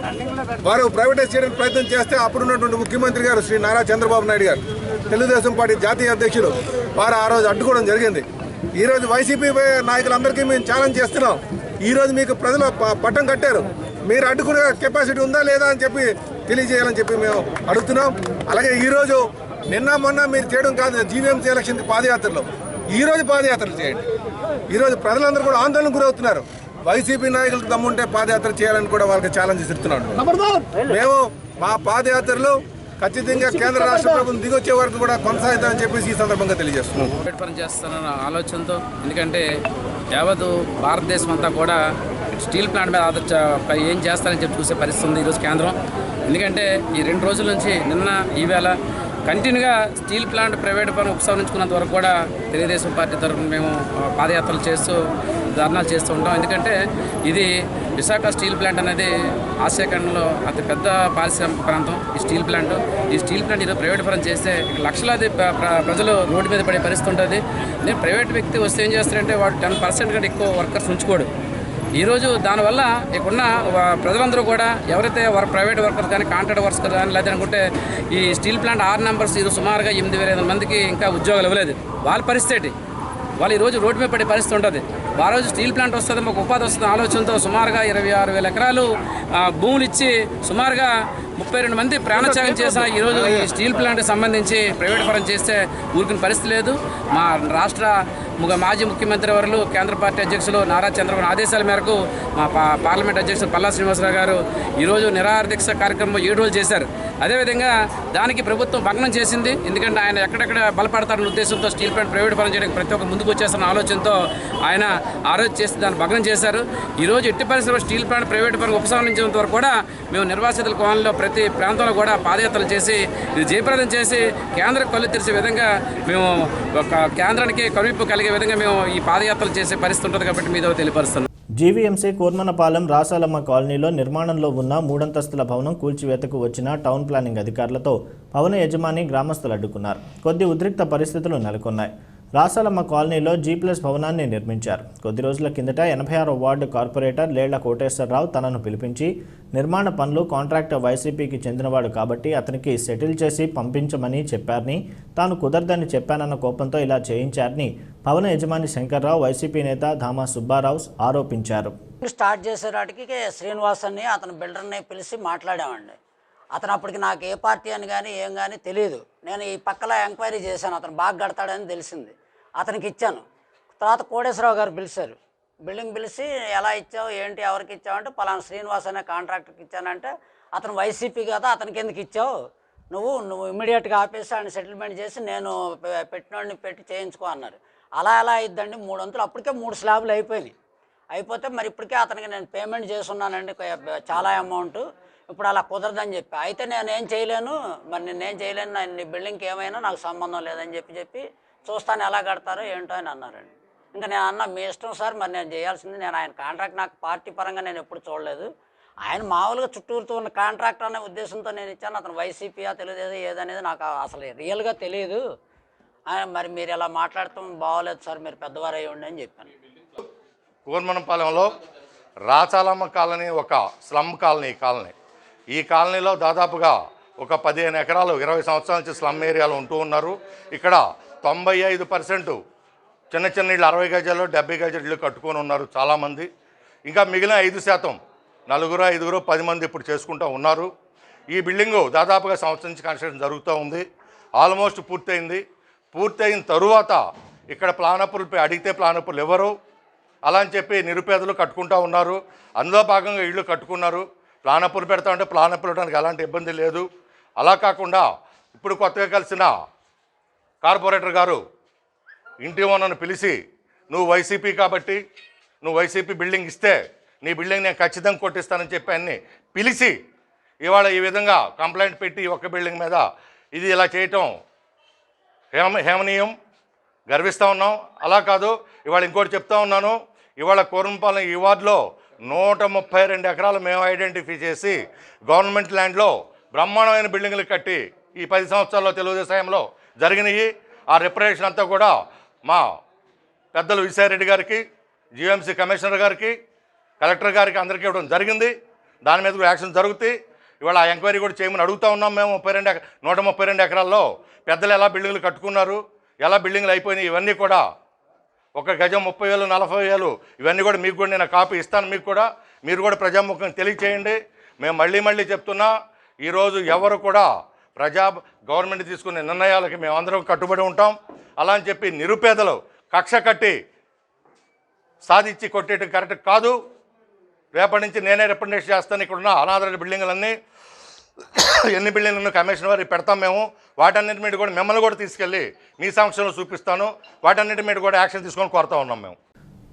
వారు ప్రైవేటైజ్ చేయడానికి ప్రయత్నం చేస్తే అప్పుడున్నటువంటి ముఖ్యమంత్రి గారు శ్రీ నారా చంద్రబాబు నాయుడు గారు, తెలుగుదేశం పార్టీ జాతీయ అధ్యక్షులు, వారు ఆ రోజు అడ్డుకోవడం జరిగింది. ఈరోజు వైసీపీ నాయకులందరికీ మేము ఛాలెంజ్ చేస్తున్నాం. ఈరోజు మీకు ప్రజలు పట్టం కట్టారు, మీరు అడ్డుకునే కెపాసిటీ ఉందా లేదా అని చెప్పి తెలియజేయాలని చెప్పి మేము అడుగుతున్నాం. అలాగే ఈరోజు నిన్న మొన్న మీరు చేయడం కాదు, జీవీఎంసీ ఎలక్షన్ పాదయాత్రలో ఈరోజు పాదయాత్రలు చేయండి. ఈరోజు ప్రజలందరూ కూడా ఆందోళనకు గురవుతున్నారు. వైసీపీ నాయకులకు దమ్ముంటే పాదయాత్ర చేయాలని కూడా వాళ్ళకి ఛాలెంజ్ ఇస్తున్నాడు. మేము మా పాదయాత్రలో ఖచ్చితంగా కేంద్ర రాష్ట్ర ప్రభుత్వం దిగొచ్చే వరకు కూడా కొనసాగుతామని చెప్పేసి ఈ సందర్భంగా తెలియజేస్తున్నాం. పనిచేస్తున్న ఆలోచనతో, ఎందుకంటే యావత్ భారతదేశం అంతా కూడా స్టీల్ ప్లాంట్ మీద ఏం చేస్తారని చెప్పి చూసే పరిస్థితి ఉంది ఈరోజు కేంద్రం. ఎందుకంటే ఈ 2 రోజుల నుంచి నిన్న ఈవేళ కంటిన్యూగా స్టీల్ ప్లాంట్ ప్రైవేట్ పని ఉపసంహరించుకున్నంత వరకు కూడా తెలుగుదేశం పార్టీ తరఫున మేము పాదయాత్రలు చేస్తూ ధర్నాలు చేస్తూ ఉంటాం. ఎందుకంటే ఇది విశాఖ స్టీల్ ప్లాంట్ అనేది ఆసియా ఖండంలో అతి పెద్ద పారిశ్రామిక ప్రాంతం. ఈ స్టీల్ ప్లాంట్ ఈరోజు ప్రైవేట్ పరం చేస్తే లక్షలాది ప్రజలు రోడ్డు మీద పడే పరిస్థితి ఉంటుంది. నేను ప్రైవేట్ వ్యక్తి వస్తే ఏం చేస్తారంటే వాడు 10% కంటే ఎక్కువ వర్కర్స్ ఉంచుకోడు. ఈరోజు దానివల్ల ఇక్కడున్న ప్రజలందరూ కూడా ఎవరైతే ప్రైవేట్ వర్కర్స్ కానీ కాంట్రాక్ట్ వర్కర్స్ కానీ లేదా అనుకుంటే ఈ స్టీల్ ప్లాంట్ 6 నెంబర్స్ ఇది సుమారుగా 8,500 మందికి ఇంకా ఉద్యోగాలు ఇవ్వలేదు. వాళ్ళ పరిస్థితి వాళ్ళు ఈరోజు రోడ్డు మీద పడే పరిస్థితి ఉంటుంది. ఆ రోజు స్టీల్ ప్లాంట్ వస్తుంది, మాకు ఉపాధి వస్తుంది ఆలోచనతో సుమారుగా 26,000 ఎకరాలు భూములు ఇచ్చి సుమారుగా 32 మంది ప్రాణత్యాగం చేసిన ఈరోజు ఈ స్టీల్ ప్లాంట్కి సంబంధించి ప్రైవేట్ పరం చేస్తే ఊరికిన పరిస్థితి లేదు. మా రాష్ట్ర మాజీ ముఖ్యమంత్రి వర్యులు కేంద్ర పార్టీ అధ్యక్షులు నారా చంద్రబాబు ఆదేశాల మేరకు మా పార్లమెంట్ అధ్యక్షులు పల్లా శ్రీనివాసరావు గారు ఈరోజు నిరాహార దీక్ష కార్యక్రమం 7 రోజులు చేశారు. అదేవిధంగా దానికి ప్రభుత్వం భగ్నం చేసింది. ఎందుకంటే ఆయన ఎక్కడెక్కడ బలపడతారన్న ఉద్దేశంతో స్టీల్ ప్లాంట్ ప్రైవేట్ పరం చేయడానికి ప్రతి ఒక్క ముందుకు వచ్చేస్తున్న ఆలోచనతో ఆయన ఆ రోజు చేసి దాన్ని భగ్నం చేశారు. ఈరోజు ఎట్టి పరిస్థితుల్లో స్టీల్ ప్లాంట్ ప్రైవేట్ పరం ఉపసంహరించినంత వరకు కూడా మేము నిర్వాసితుల కోణంలో ప్రతి ప్రాంతంలో కూడా పాదయాత్రలు చేసి ఇది జయప్రదం చేసి కేంద్ర కళ్ళు తెరిచే విధంగా మేము ఒక కేంద్రానికి కనువిప్పు కలిగే విధంగా మేము ఈ పాదయాత్రలు చేసే పరిస్థితి ఉంటుంది కాబట్టి మీతో తెలియపరుస్తున్నాం. జీవీఎంసీ కూర్మనపాలెం రాసాలమ్మ కాలనీలో నిర్మాణంలో ఉన్న 3 అంతస్తుల భవనం కూల్చివేతకు వచ్చిన టౌన్ ప్లానింగ్ అధికారులతో భవన యజమాని గ్రామస్తులు అడ్డుకున్నారు. కొద్ది ఉద్రిక్త పరిస్థితులు నెలకొన్నాయి. రాసాలమ్మ కాలనీలో G+ భవనాన్ని నిర్మించారు. కొద్ది రోజుల కిందట 86వ వార్డు కార్పొరేటర్ లేళ్ల కోటేశ్వరరావు తనను పిలిపించి నిర్మాణ పనులు కాంట్రాక్టర్ వైసీపీకి చెందినవాడు కాబట్టి అతనికి సెటిల్ చేసి పంపించమని చెప్పారని, తాను కుదరదని చెప్పానన్న కోపంతో ఇలా చేయించారని భవన యజమాని శంకర్రావు, వైసీపీ నేత ధామా సుబ్బారావు ఆరోపించారు. స్టార్ట్ చేసేటానికి శ్రీనివాస్ అని అతను బిల్డర్ని పిలిచి మాట్లాడామండి. అతను అప్పటికి నాకు ఏ పార్టీ అని కానీ ఏం కానీ తెలియదు. నేను ఈ పక్కల ఎంక్వైరీ చేశాను, అతను బాగా కడతాడని తెలిసింది, అతనికి ఇచ్చాను. తర్వాత కోటేశ్వరరావు గారు పిలిచారు, బిల్డింగ్ పిలిచి ఎలా ఇచ్చావు ఏంటి ఎవరికి ఇచ్చావు అంటే పలానా శ్రీనివాస్ అనే కాంట్రాక్టర్కి ఇచ్చానంటే అతను వైసీపీ కదా అతనికి ఎందుకు ఇచ్చావు, నువ్వు ఇమ్మీడియట్గా ఆపేసి ఆయన సెటిల్మెంట్ చేసి నేను పెట్టినోడిని పెట్టి చేయించుకో అన్నారు. అలా ఎలా అయిద్దండి, 3 వంతులు అప్పటికే 3 స్లాబ్లు అయిపోయినాయి. అయిపోతే మరి ఇప్పటికే అతనికి నేను పేమెంట్ చేస్తున్నానండి చాలా అమౌంట్, ఇప్పుడు అలా కుదరదని చెప్పి అయితే నేనేం చేయలేను, మరి నేనేం చేయలేను, నీ బిల్డింగ్కి ఏమైనా నాకు సంబంధం లేదని చెప్పి చూస్తాను ఎలా కడతారో ఏంటో అని అన్నారండి. ఇంకా నేను అన్నా మీ ఇష్టం సార్, మరి నేను చేయాల్సింది, నేను ఆయన కాంట్రాక్ట్ నాకు పార్టీ పరంగా నేను ఎప్పుడు చూడలేదు, ఆయన మామూలుగా చుట్టూరుతూ ఉన్న కాంట్రాక్ట్ అనే ఉద్దేశంతో నేను ఇచ్చాను, అతను వైసీపీయా తెలుగుదేశం ఏదనేది నాకు అసలు రియల్గా తెలియదు, మరి మీరు ఇలా మాట్లాడటం బాగోలేదు సార్, మీరు పెద్దవారు అయ్యండి అని చెప్పాను. కూర్మనపాలెంలో రాచాలమ్మ కాలనీ ఒక స్లమ్ కాలనీ ఈ కాలనీలో దాదాపుగా ఒక 15 ఎకరాలు 20 సంవత్సరాల నుంచి స్లమ్ ఏరియాలో ఉంటూ ఉన్నారు. ఇక్కడ 95% చిన్న ఇళ్ళు 60 గజాలు 70 గజాలు ఇళ్ళు కట్టుకొని ఉన్నారు చాలామంది. ఇంకా మిగిలిన 5% 4, 5, 10 మంది ఇప్పుడు చేసుకుంటూ ఉన్నారు. ఈ బిల్డింగు దాదాపుగా సంవత్సరం నుంచి కన్స్ట్రక్షన్ జరుగుతూ ఉంది. ఆల్మోస్ట్ పూర్తయింది. పూర్తయిన తరువాత ఇక్కడ ప్లానప్పులు అడిగితే ప్లానప్పులు ఎవరు అలా అని చెప్పి నిరుపేదలు కట్టుకుంటూ ఉన్నారు. అందులో భాగంగా ఇళ్ళు కట్టుకున్నారు. ప్లానప్పులు పెడతా ఉంటే ప్లానప్పులు ఇవ్వడానికి ఎలాంటి ఇబ్బంది లేదు. అలా కాకుండా ఇప్పుడు కొత్తగా కలిసిన కార్పొరేటర్ గారు ఇంటి ఓనర్ను పిలిచి నువ్వు వైసీపీ కాబట్టి నువ్వు వైసీపీ బిల్డింగ్ ఇస్తే నీ బిల్డింగ్ నేను ఖచ్చితంగా కొట్టిస్తానని చెప్పి అన్ని పిలిచి ఇవాళ ఈ విధంగా కంప్లైంట్ పెట్టి ఒక్క బిల్డింగ్ మీద ఇది ఇలా చేయటం హేమనీయం, గర్విస్తూ ఉన్నాం. అలా కాదు, ఇవాళ ఇంకోటి చెప్తా ఉన్నాను, ఇవాళ కూర్మపాలెం ఈ వార్డులో 132 ఎకరాలు మేము ఐడెంటిఫై చేసి గవర్నమెంట్ ల్యాండ్లో బ్రహ్మాండమైన బిల్డింగ్లు కట్టి ఈ 10 సంవత్సరాల్లో తెలుగుదేశంలో జరిగినాయి. ఆ రిపరేషన్ అంతా కూడా మా పెద్దలు విశారెడ్డి గారికి, జీఎంసీ కమిషనర్ గారికి, కలెక్టర్ గారికి అందరికీ ఇవ్వడం జరిగింది. దాని మీద కూడా యాక్షన్ జరుగుతాయి. ఇవాళ ఆ ఎంక్వైరీ కూడా చేయమని అడుగుతూ ఉన్నాం. మేము 132 ఎకరాల్లో పెద్దలు ఎలా బిల్డింగ్లు కట్టుకున్నారు, ఎలా బిల్డింగ్లు అయిపోయినాయి, ఇవన్నీ కూడా ఒక గజం 30,000 40,000 ఇవన్నీ కూడా మీకు కూడా నేను కాపీ ఇస్తాను. మీకు కూడా మీరు కూడా ప్రజాముఖం తెలియచేయండి. మేము మళ్ళీ చెప్తున్నా, ఈరోజు ఎవరు కూడా గవర్నమెంట్ తీసుకునే నిర్ణయాలకి మేమందరం కట్టుబడి ఉంటాం. అలా అని చెప్పి నిరుపేదలు కక్ష కట్టి సాధించి కొట్టేయడం కరెక్ట్ కాదు. రేపటి నుంచి నేనే రిప్రజెంట్ చేస్తాను. ఇక్కడున్న అనాథ బిల్డింగులన్నీ ఎన్ని బిల్డింగ్లను కమిషన్ వారికి పెడతాం మేము. వాటన్నిటి మీద కూడా మిమ్మల్ని కూడా తీసుకెళ్ళి మీ సమక్షంలో చూపిస్తాను. వాటన్నిటి మీద కూడా యాక్షన్ తీసుకొని కోరుతా ఉన్నాం మేము.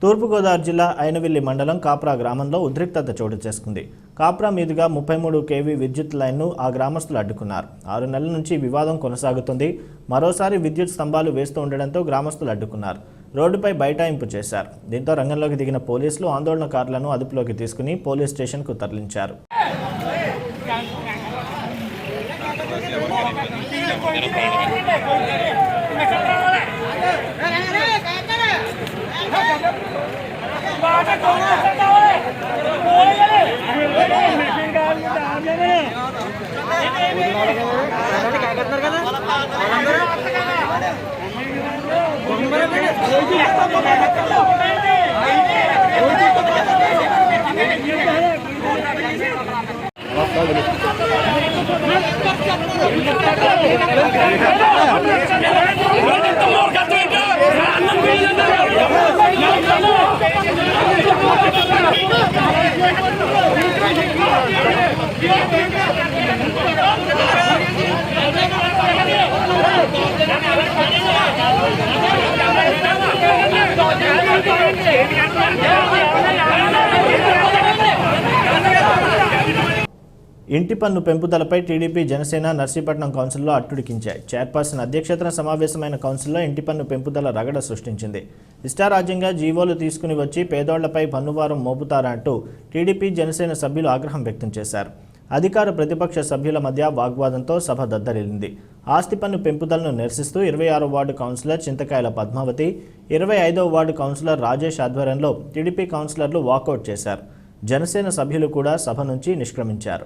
తూర్పుగోదావరి జిల్లా అయినవిల్లి మండలం కాప్రా గ్రామంలో ఉద్రిక్తత చోటు చేసుకుంది. కాప్రా మీదుగా 33 kV విద్యుత్ లైన్ను ఆ గ్రామస్తులు అడ్డుకున్నారు. 6 నెలల నుంచి వివాదం కొనసాగుతుంది. మరోసారి విద్యుత్ స్తంభాలు వేస్తూ ఉండడంతో గ్రామస్తులు అడ్డుకున్నారు. రోడ్డుపై బైఠాయింపు చేశారు. దీంతో రంగంలోకి దిగిన పోలీసులు ఆందోళనకారులను అదుపులోకి తీసుకుని పోలీస్ స్టేషన్కు తరలించారు. ఇంటి పన్ను పెంపుదలపై టీడీపీ జనసేన నర్సీపట్నం కౌన్సిల్లో అట్టుడికించాయి. చైర్పర్సన్ అధ్యక్షతన సమావేశమైన కౌన్సిల్లో ఇంటి పన్ను పెంపుదల రగడ సృష్టించింది. ఇష్టారాజ్యంగా జీవోలు తీసుకుని వచ్చి పేదోళ్లపై పన్నుభారం మోపుతారంటూ టీడీపీ జనసేన సభ్యులు ఆగ్రహం వ్యక్తం చేశారు. అధికార ప్రతిపక్ష సభ్యుల మధ్య వాగ్వాదంతో సభ దద్దరిల్లింది. ఆస్తి పన్ను పెంపుదలను నిరసిస్తూ 26వ వార్డు కౌన్సిలర్ చింతకాయల పద్మావతి, 25వ వార్డు కౌన్సిలర్ రాజేష్ ఆధ్వర్యంలో టీడీపీ కౌన్సిలర్లు వాకౌట్ చేశారు. జనసేన సభ్యులు కూడా సభ నుంచి నిష్క్రమించారు.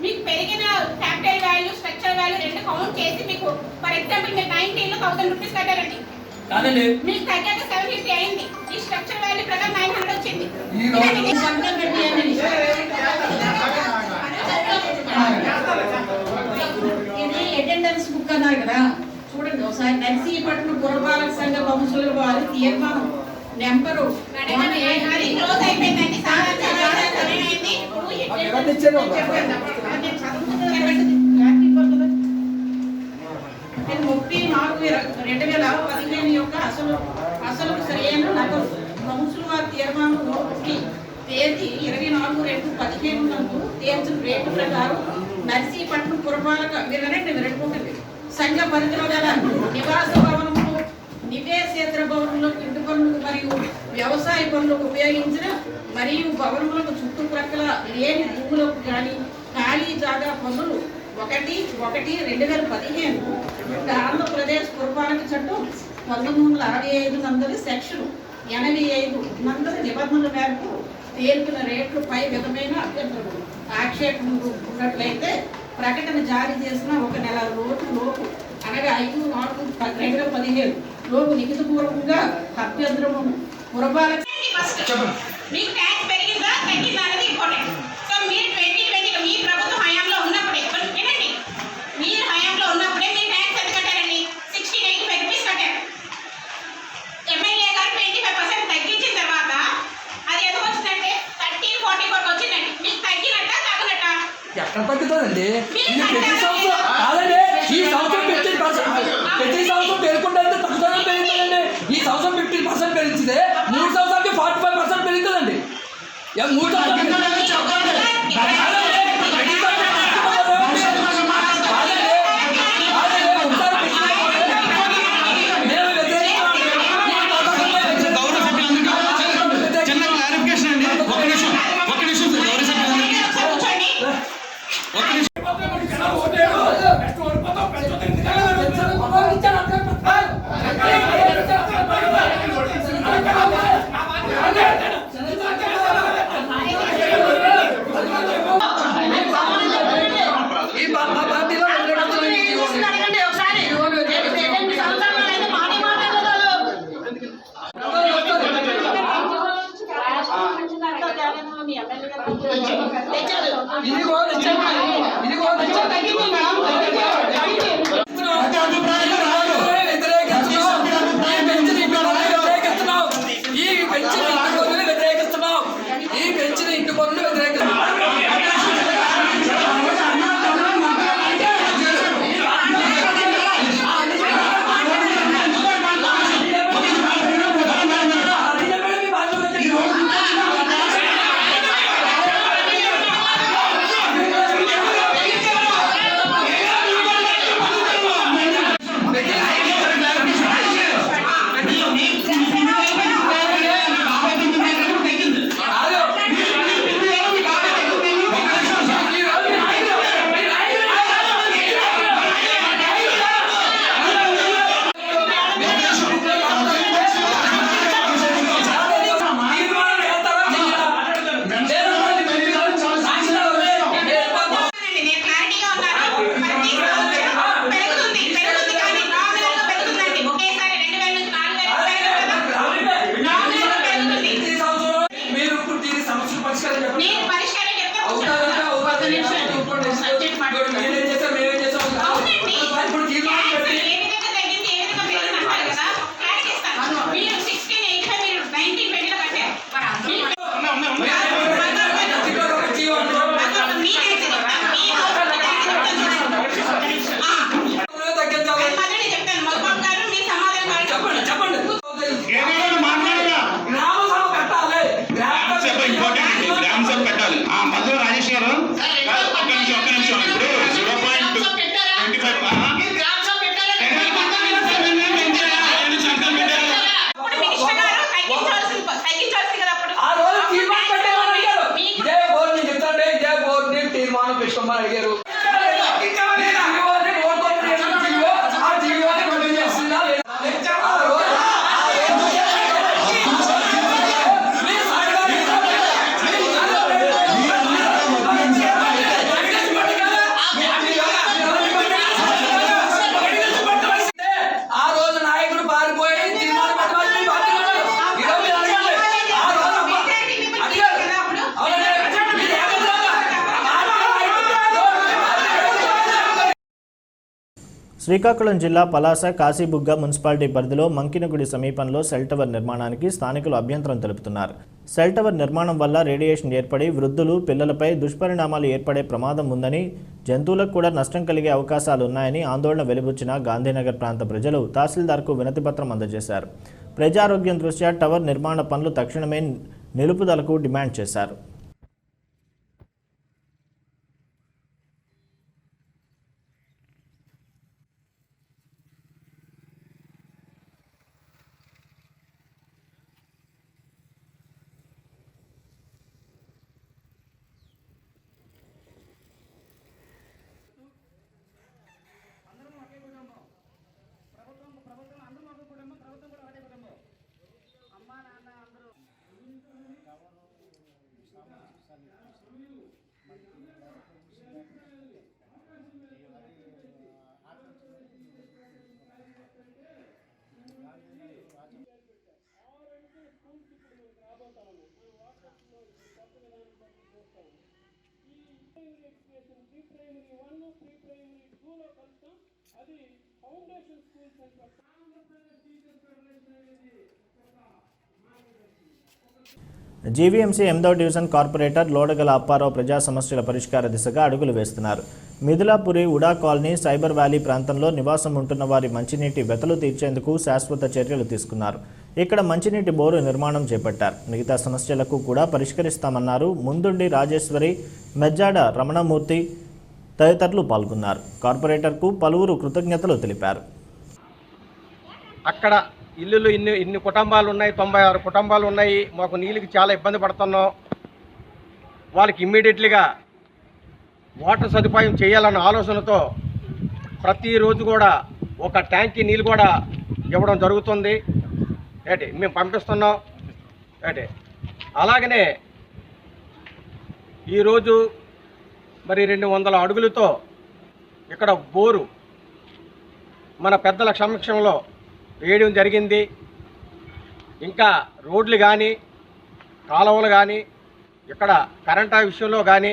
మీకు పెరిగిన క్యాపిటల్ వాల్యూ స్ట్రక్చర్ వాల్యూ రెండు కౌంట్ చేసి మీకు ఫర్ ఎగ్జాంపుల్ మీరు 19,000 రూపీస్ కట్టారండి. మీకు తగ్గాక 750 అయింది. ఈ స్ట్రక్చర్ వాల్యూ ప్రకారం 900 వచ్చింది. ఇది అటెండెన్స్ బుక్ అన్నారు కదా, చూడండి ఒకసారి. నర్సీపట్నం పురపాలక సంఘ కౌన్సిలర్ వారి తీర్మానం నెంబరు క్లోజ్ అయిపోయిందండి. ముప్పై 4/2015 యొక్క అసలు సరైన నగదు కౌన్సిల్ వారి తీర్మానంలో తేదీ 24/2/15 నందు తేల్చిన రేటు ప్రకారం నర్సీపట్నం పురపాలక సంఘ పరిధిలో గల నివాస భవనములు, నివేశేతర భవనములకు ఇంటి పనులకు మరియు వ్యవసాయ పనులకు ఉపయోగించిన మరియు భవనములకు చుట్టుప్రక్కల లేని భూములకు కానీ ఖాళీ జాగా పన్నులు 1/1/2015 ఆంధ్రప్రదేశ్ పురపాలక చట్టం 1965 నందరి సెక్షన్ 85 నందరి నిబంధనల మేరకు తేల్పిన రేట్లు పై విధమైన అభ్యంతరం ఆక్షేపణలు ఉన్నట్లయితే ప్రకటన జారీ చేసిన 1 నెల లోపు అనగా 5/4/2015 లోపు లిఖితపూర్వకంగా అభ్యంతరము పురపాలక మీకు ట్యాక్స్ పెరిగిందా తగ్గిందా అనేది ఇంపార్టెంట్. సో మీరు 2020 మీ ప్రభుత్వ హయాంలో ఉన్నప్పుడే వినండి, మీరు హయాంలో ఉన్నప్పుడే మీరు ట్యాక్స్ ఎంత కట్టారండి? 1685 రూపీస్ కట్టారు. ఎమ్మెల్యే గారు 25% తగ్గించిన తర్వాత అది ఎంత వచ్చిందంటే 1344 వచ్చిందండి. మీకు తగ్గినట్ట తగ్గినట్ట? ఎక్కడ తగ్గుతుందండి? ప్రతి సంవత్సరం కాదండి, ఈ సంవత్సరం 15% పేర్కొంటే తగ్గుతుందని పెరుగుతుందండి. ఈ సంవత్సరం 15% పెరిగించితే 3 సంవత్సరాలకి 45% పెరుగుతుందండి. 3 ఒకసారి శ్రీకాకుళం జిల్లా పలాస కాశీబుగ్గ మున్సిపాలిటీ పరిధిలో మంకినగుడి సమీపంలో సెల్ టవర్ నిర్మాణానికి స్థానికులు అభ్యంతరం తెలుపుతున్నారు. సెల్ టవర్ నిర్మాణం వల్ల రేడియేషన్ ఏర్పడి వృద్ధులు, పిల్లలపై దుష్పరిణామాలు ఏర్పడే ప్రమాదం ఉందని, జంతువులకు కూడా నష్టం కలిగే అవకాశాలు ఉన్నాయని ఆందోళన వెలుబుచ్చిన గాంధీనగర్ ప్రాంత ప్రజలు తహసీల్దార్కు వినతిపత్రం అందజేశారు. ప్రజారోగ్యం దృష్ట్యా టవర్ నిర్మాణ పనులు తక్షణమే నిలుపుదలకు డిమాండ్ చేశారు. జీవీఎంసీ 8వ డివిజన్ కార్పొరేటర్ లోడగల అప్పారావు ప్రజా సమస్యల పరిష్కార దిశగా అడుగులు వేస్తున్నారు. మిథిలాపురి, ఉడా కాలనీ, సైబర్ వ్యాలీ ప్రాంతంలో నివాసం ఉంటున్న వారి మంచినీటి వెతలు తీర్చేందుకు శాశ్వత చర్యలు తీసుకున్నారు. ఇక్కడ మంచినీటి బోరు నిర్మాణం చేపట్టారు. మిగతా సమస్యలకు కూడా పరిష్కరిస్తామన్నారు. ముందుండి రాజేశ్వరి, మెజ్జాడ రమణమూర్తి తదితరులు పాల్గొన్నారు. కార్పొరేటర్కు పలువురు కృతజ్ఞతలు తెలిపారు. అక్కడ ఇల్లులు ఇన్ని కుటుంబాలు ఉన్నాయి, 96 కుటుంబాలు ఉన్నాయి. మాకు నీళ్ళకి చాలా ఇబ్బంది పడుతున్నాం. వాళ్ళకి ఇమ్మీడియట్లీగా వాటర్ సదుపాయం చేయాలన్న ఆలోచనతో ప్రతిరోజు కూడా ఒక ట్యాంకీ నీళ్ళు కూడా ఇవ్వడం జరుగుతుంది. మేము పంపిస్తున్నాం. అలాగనే ఈరోజు మరి 200 అడుగులతో ఇక్కడ బోరు మన పెద్దల సమక్షంలో వేయడం జరిగింది. ఇంకా రోడ్లు కానీ, కాలువలు కానీ, ఇక్కడ కరెంటా విషయంలో కానీ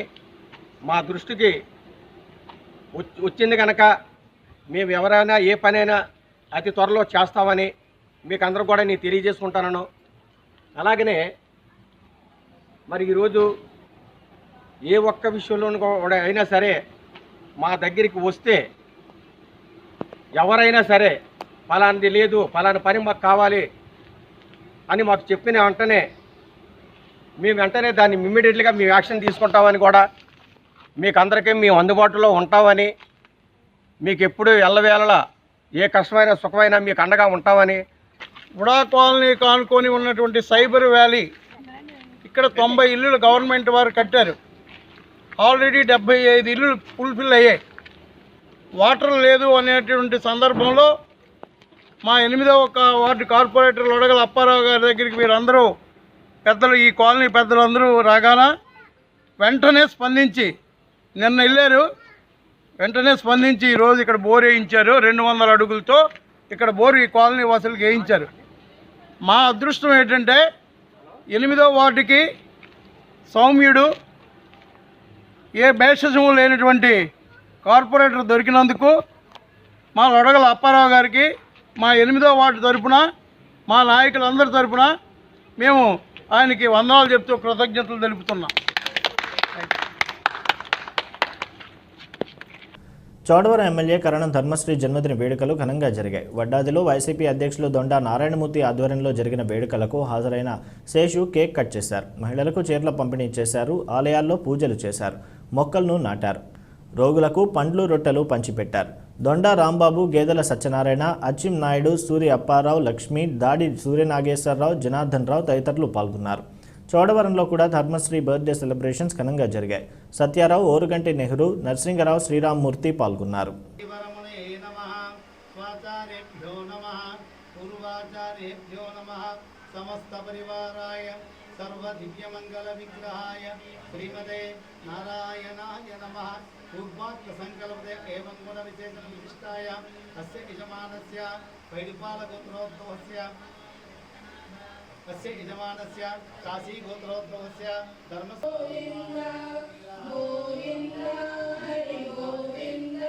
మా దృష్టికి వచ్చింది కనుక మేము ఎవరైనా ఏ పనైనా అతి త్వరలో చేస్తామని మీకు అందరూ కూడా నేను తెలియజేసుకుంటాను. అలాగనే మరి ఈరోజు ఏ ఒక్క విషయంలోనూ కూడా అయినా సరే మా దగ్గరికి వస్తే ఎవరైనా సరే ఫలానిది లేదు, ఫలాని పని మాకు కావాలి అని మాకు చెప్పిన వెంటనే మేము దాన్ని ఇమ్మీడియట్లీగా మేము యాక్షన్ తీసుకుంటామని కూడా మీకు అందరికీ మేము అందుబాటులో ఉంటామని, మీకు ఎప్పుడు ఎల్లవేళలా ఏ కష్టమైన సుఖమైనా మీకు అండగా ఉంటామని. ఉడా కాలనీ కానుకొని ఉన్నటువంటి సైబర్ వ్యాలీ ఇక్కడ 90 ఇల్లులు గవర్నమెంట్ వారు కట్టారు. ఆల్రెడీ 75 ఇల్లులు ఫుల్ఫిల్ అయ్యాయి. వాటర్ లేదు అనేటువంటి సందర్భంలో మా 8వ వార్డు కార్పొరేటర్ లోడగల అప్పారావు గారి దగ్గరికి మీరందరూ పెద్దలు, ఈ కాలనీ పెద్దలందరూ రాగాన వెంటనే స్పందించి నిన్న వెళ్ళారు. వెంటనే స్పందించి ఈరోజు ఇక్కడ బోర్ వేయించారు. 200 అడుగులతో ఇక్కడ బోరు ఈ కాలనీ వాసులకు వేయించారు. మా అదృష్టం ఏంటంటే 8వ వార్డుకి సౌమ్యుడు, ఏ భేషజము లేనటువంటి కార్పొరేటర్ దొరికినందుకు మా లోడగల అప్పారావు గారికి మా 8వ వార్డు తరపున, మా నాయకులందరి తరపున మేము ఆయనకి వందనాలు చెప్తూ కృతజ్ఞతలు తెలుపుతున్నాం. చోడవరం ఎమ్మెల్యే కరణం ధర్మశ్రీ జన్మదిన వేడుకలు ఘనంగా జరిగాయి. వడ్డాదిలో వైసీపీ అధ్యక్షులు దొండా నారాయణమూర్తి ఆధ్వర్యంలో జరిగిన వేడుకలకు హాజరైన శేషు కేక్ కట్ చేశారు. మహిళలకు చీరల పంపిణీ చేశారు. ఆలయాల్లో పూజలు చేశారు. మొక్కలను నాటారు. రోగులకు పండ్లు, రొట్టెలు పంచిపెట్టారు. దొండా రాంబాబు, గేదెల సత్యనారాయణ, అచ్చిం నాయుడు, సూరి అప్పారావు, లక్ష్మి, దాడి సూర్యనాగేశ్వరరావు, జనార్దన్ రావు తదితరులు పాల్గొన్నారు. చోడవరంలో కూడా ధర్మశ్రీ బర్త్డే సెలబ్రేషన్స్ ఘనంగా జరిగాయి. సత్యారావు, ఓరుగంటి నెహ్రూ, నరసింగరావు, శ్రీరామ్మూర్తి పాల్గొన్నారు. సమస్త పరివారాయ సర్వ దివ్య మంగళ విగ్రహాయ శ్రీమతే నారాయణాయ నమః. పూర్వాత్మ సంకల్పదే ఏవం గుణ విశేషణ విశిష్టాయ అస్య యజమానస్య వైడిపాల గోత్రోద్భవస్య అస్య యజమానస్య కాశీ గోత్రోద్భవస్య ధర్మ గోవింద హరి గోవింద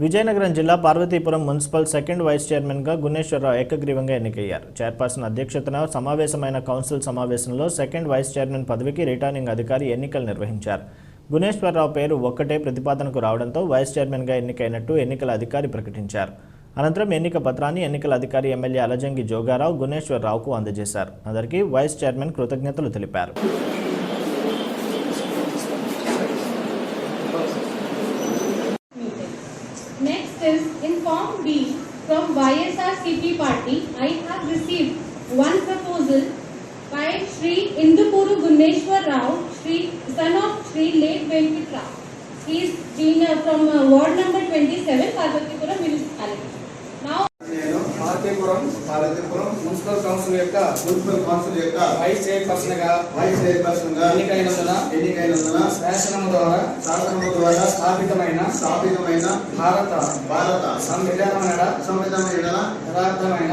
విజయనగరం జిల్లా పార్వతీపురం మున్సిపల్ సెకండ్ వైస్ చైర్మన్గా గుణేశ్వరరావు ఏకగ్రీవంగా ఎన్నికయ్యారు. చైర్పర్సన్ అధ్యక్షతన సమావేశమైన కౌన్సిల్ సమావేశంలో సెకండ్ వైస్ చైర్మన్ పదవికి రిటర్నింగ్ అధికారి ఎన్నికలు నిర్వహించారు. గుణేశ్వరరావు పేరు ఒక్కటే ప్రతిపాదనకు రావడంతో వైస్ చైర్మన్గా ఎన్నికైనట్టు ఎన్నికల అధికారి ప్రకటించారు. అనంతరం ఎన్నిక పత్రాన్ని ఎన్నికల అధికారి ఎమ్మెల్యే అలజంగి జోగారావు గుణేశ్వరరావుకు అందజేశారు. అందరికీ వైస్ చైర్మన్ కృతజ్ఞతలు తెలిపారు. Next is in Form B from YSRCP party, I have received one proposal by Shri Indupuru Guneshwar Rao, son of Shri late Venkat Rao. He is from ward number 27, Parvatipuram municipality. Now Parvathipuram municipal council యొక్క vice chairperson గా ఎన్నికైనందున శాసనము ద్వారా స్థాపితమైన భారత సంవిధానమైన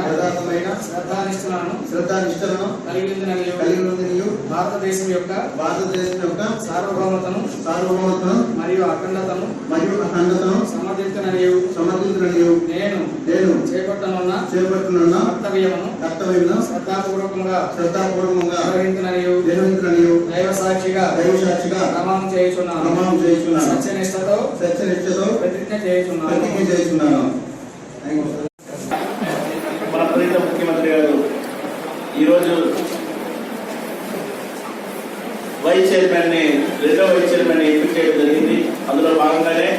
యథార్థమైన శ్రద్ధానిష్టలను కలిగి భారతదేశం యొక్క సార్వభౌమతను మరియు అఖండతను సమర్థించననియు నేను చేపట్టనున్న కర్తవ్యమును శ్రద్ధాపూర్వకంగా నిర్వహించననియు దైవ సాక్షిగా ప్రమాణం చేయుచున్నాను. సత్యనిష్టతో ప్రతిజ్ఞ చేయుచున్నాను. మన ప్రీత ముఖ్యమంత్రి గారు ఈరోజు వైస్ చైర్మన్ రెండో వైస్ చైర్మన్ ఎంపిక చేయడం జరిగింది. అందులో భాగంగానే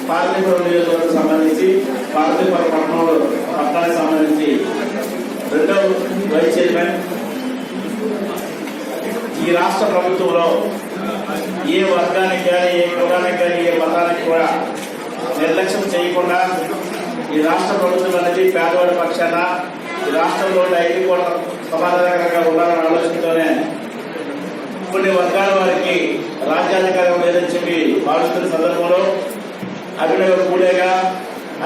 పార్వతీపురం నియోజకవర్గం సంబంధించి పార్వతీపురం పట్టణానికి సంబంధించి రెండో వైస్ చైర్మన్ ఈ రాష్ట్ర ప్రభుత్వంలో ఏ వర్గానికి కానీ ఏ కులానికి కానీ ఏ మతానికి కూడా నిర్లక్ష్యం చేయకుండా ఈ రాష్ట్ర ప్రభుత్వం అనేది పేదవాడి పక్షాన ఈ రాష్ట్రంలో 5 కోట్ల సమాధానకరంగా ఉండాలనే ఆలోచనతోనే కొన్ని వర్గాల వారికి రాజ్యాధికారం లేదని చెప్పి భావిస్తున్న సందర్భంలో అభినవ్ పూలేగా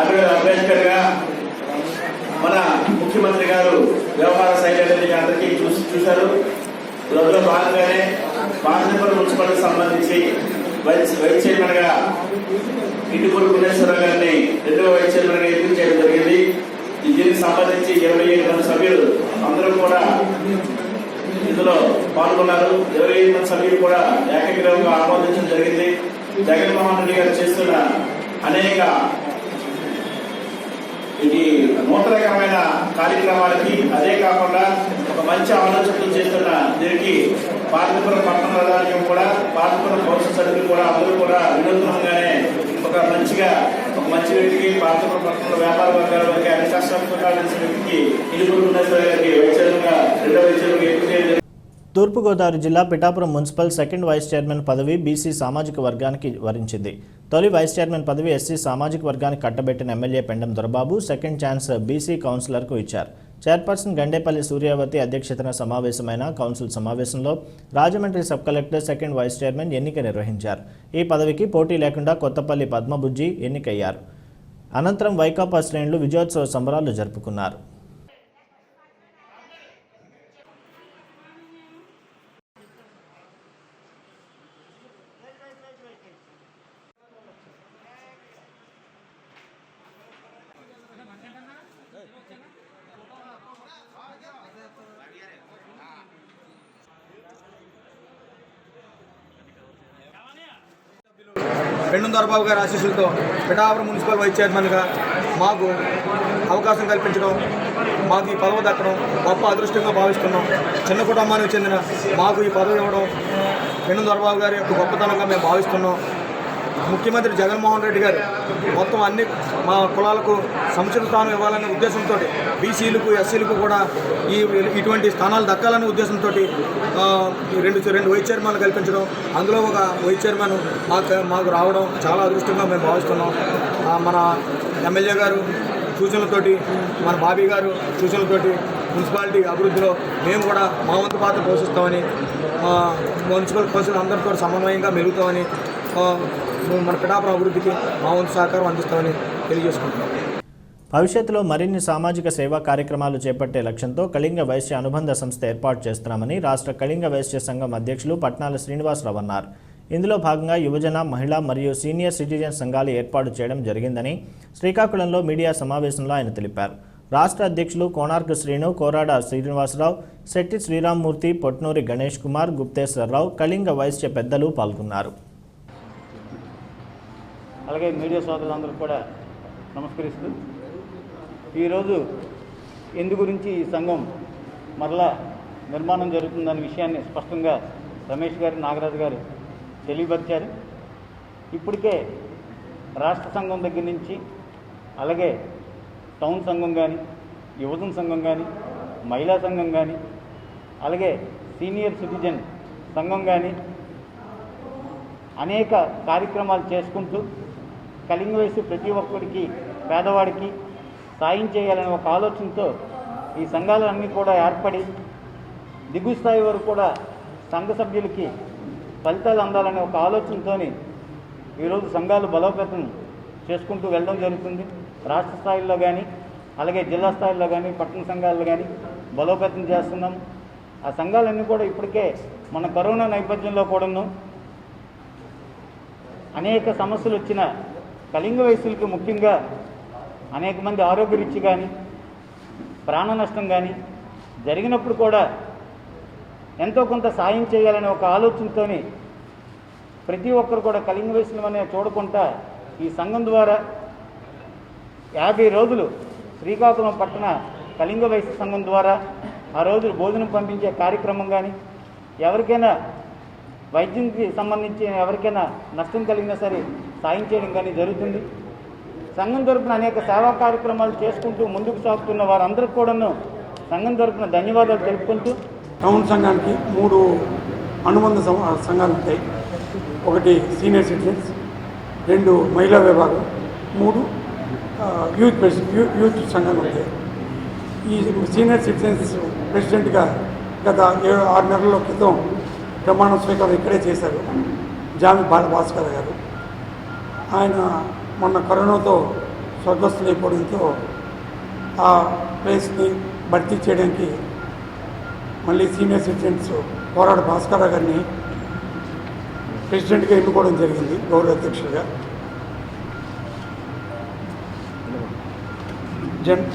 అభినవ్ అంబేద్కర్గా మన ముఖ్యమంత్రి గారు వ్యవహార శైలి అనేది అందరికీ చూశారు. అందులో భాగంగానే పార్వతీపురం మున్సిపాలిటీకి సంబంధించి వైస్ చైర్మన్ గా ఇంటిపూరు గుణేశ్వరరావు గారిని రెండవ వైస్ చైర్మన్ గా ఎంపిక చేయడం జరిగింది. దీనికి సంబంధించి 27 మంది సభ్యులు అందరూ కూడా ఇందులో పాల్గొన్నారు. 25 మంది సభ్యులు కూడా ఏకగ్రీవంగా ఆమోదించడం జరిగింది. జగన్మోహన్ రెడ్డి గారు చేస్తున్న అనేక ఇది నూతనకరమైన కార్యక్రమాలకి అదే కాకుండా ఒక మంచి ఆలోచనలు చేస్తున్న దీనికి పార్వతీపురం పట్టణ ప్రధానికం కూడా పార్వతీపురం కౌన్సిల్ సభ్యులు కూడా అందరూ కూడా వినూత్నంగానే ఒక మంచి వ్యక్తికి పార్వతీపురం పట్టణంలో వ్యాపార వర్గాల వారికి అన్ని కష్టాలు వ్యక్తికి ఇలుగురు గుణేశ్వర గారికి వైద్యులుగా రెండో వైద్యులుగా ఎంపిక. తూర్పుగోదావరి జిల్లా Pithapuram municipal second vice chairman పదవి బీసీ సామాజిక వర్గానికి వరించింది. తొలి వైస్ చైర్మన్ పదవి ఎస్సీ సామాజిక వర్గానికి కట్టబెట్టిన MLA Pendem Dorababu second chance BC కౌన్సిలర్కు ఇచ్చారు. చైర్పర్సన్ గండేపల్లి సూర్యావతి అధ్యక్షతన సమావేశమైన కౌన్సిల్ సమావేశంలో Rajahmundry sub collector second vice chairman ఎన్నిక నిర్వహించారు. ఈ పదవికి పోటీ లేకుండా కొత్తపల్లి పద్మబుజ్జి ఎన్నికయ్యారు. అనంతరం వైకాపా శ్రేణులు విజయోత్సవ సంబరాలు జరుపుకున్నారు. వెన్ను దొరబాబు గారి ఆశీస్సులతో పిఠాపురం మున్సిపల్ వైస్ చైర్మన్గా మాకు అవకాశం కల్పించడం, మాకు ఈ పదవి దక్కడం గొప్ప అదృష్టంగా భావిస్తున్నాం. చిన్న కుటుంబానికి చెందిన మాకు ఈ పదవి ఇవ్వడం వెన్ను దొరబాబు గారి యొక్క గొప్పతనంగా మేము భావిస్తున్నాం. ముఖ్యమంత్రి జగన్మోహన్ రెడ్డి గారు మొత్తం అన్ని మా కులాలకు సముచిత స్థానం ఇవ్వాలనే ఉద్దేశంతో, బీసీలకు ఎస్సీలకు కూడా ఇటువంటి స్థానాలు దక్కాలనే ఉద్దేశంతో రెండు వైస్ చైర్మన్లు కల్పించడం, అందులో ఒక వైస్ చైర్మన్ మాకు రావడం చాలా అదృష్టంగా మేము భావిస్తున్నాం. మన ఎమ్మెల్యే గారు సూచనలతోటి, మన బాబీ గారు సూచనలతోటి మున్సిపాలిటీ అభివృద్ధిలో మేము కూడా మా వంతు పాత్ర పోషిస్తామని, మున్సిపల్ కౌన్సిల్ అందరితో సమన్వయంగా మెలుగుతామని, మన పిఠాపురం అభివృద్ధికి మా వంతు సహకారం అందిస్తామని తెలియజేసుకుంటున్నాం. భవిష్యత్తులో మరిన్ని సామాజిక సేవా కార్యక్రమాలు చేపట్టే లక్ష్యంతో కళింగ వైశ్య అనుబంధ సంస్థ ఏర్పాటు చేస్తున్నామని రాష్ట్ర కళింగ వైశ్య సంఘం అధ్యక్షులు పట్నాల శ్రీనివాసరావు అన్నారు. ఇందులో భాగంగా యువజన, మహిళా మరియు సీనియర్ సిటిజన్ సంఘాలు ఏర్పాటు చేయడం జరిగిందని శ్రీకాకుళంలో మీడియా సమావేశంలో ఆయన తెలిపారు. రాష్ట్ర అధ్యక్షులు కోనార్కు శ్రీను, కోరాడ శ్రీనివాసరావు, శెట్టి శ్రీరామ్మూర్తి, పొట్నూరి గణేష్ కుమార్, గుప్తేశ్వరరావు, కళింగ వైశ్య పెద్దలు పాల్గొన్నారు. అలాగే మీడియా సోదరులందరూ కూడా నమస్కరిస్తూ, ఈరోజు ఎందు గురించి ఈ సంఘం మరలా నిర్మాణం జరుగుతుందనే విషయాన్ని స్పష్టంగా రమేష్ గారు, నాగరాజు గారు తెలియపరిచారు. ఇప్పటికే రాష్ట్ర సంఘం దగ్గర నుంచి, అలాగే టౌన్ సంఘం కానీ, యువజన సంఘం కానీ, మహిళా సంఘం కానీ, అలాగే సీనియర్ సిటిజన్ సంఘం కానీ అనేక కార్యక్రమాలు చేసుకుంటూ కళింగ వయసు ప్రతి ఒక్కరికి, పేదవాడికి సాయం చేయాలనే ఒక ఆలోచనతో ఈ సంఘాలన్నీ కూడా ఏర్పడి దిగువ స్థాయి వరకు కూడా సంఘ సభ్యులకి ఫలితాలు అందాలనే ఒక ఆలోచనతో ఈరోజు సంఘాలు బలోపేతం చేసుకుంటూ వెళ్ళడం జరుగుతుంది. రాష్ట్ర స్థాయిలో కానీ, అలాగే జిల్లా స్థాయిలో కానీ, పట్టణ సంఘాల్లో కానీ బలోపేతం చేస్తున్నాం. ఆ సంఘాలన్నీ కూడా ఇప్పటికే మన కరోనా నేపథ్యంలో కూడాను అనేక సమస్యలు వచ్చిన కళింగ వయసులకి ముఖ్యంగా అనేక మంది ఆరోగ్యరీత్యా కానీ, ప్రాణ నష్టం కానీ జరిగినప్పుడు కూడా ఎంతో కొంత సాయం చేయాలనే ఒక ఆలోచనతో ప్రతి ఒక్కరు కూడా కళింగ వయసులనే చూడకుండా ఈ సంఘం ద్వారా 50 రోజులు శ్రీకాకుళం పట్టణ కళింగ వయసు సంఘం ద్వారా ఆ రోజులు భోజనం పంపించే కార్యక్రమం కానీ, ఎవరికైనా వైద్యంకి సంబంధించి ఎవరికైనా నష్టం కలిగినా సరే సాయం చేయడం కానీ జరుగుతుంది. సంఘం తరపున అనేక సేవా కార్యక్రమాలు చేసుకుంటూ ముందుకు సాగుతున్న వారందరికీ కూడాను సంఘం తరపున ధన్యవాదాలు తెలుపుకుంటూ, టౌన్ సంఘానికి 3 అనుబంధ సంఘాలు ఉంటాయి. ఒకటి సీనియర్ సిటిజన్స్, 2 మహిళా విభాగం, 3 యూత్ సంఘాలు ఉంటాయి. ఈ సీనియర్ సిటిజన్స్ ప్రెసిడెంట్గా గత 6 నెలల క్రితం ప్రమాణ స్వీకారం ఇక్కడే చేశారు జామి బాలభాస్కర్ గారు. ఆయన మొన్న కరోనాతో స్వర్గస్థులైపోవడంతో ఆ ప్లేస్ని భర్తీ చేయడానికి మళ్ళీ సీనియర్ సిటిజన్స్ కోరాడ భాస్కర్ గారిని ప్రెసిడెంట్గా ఎన్నుకోవడం జరిగింది, గౌరవ అధ్యక్షుడిగా.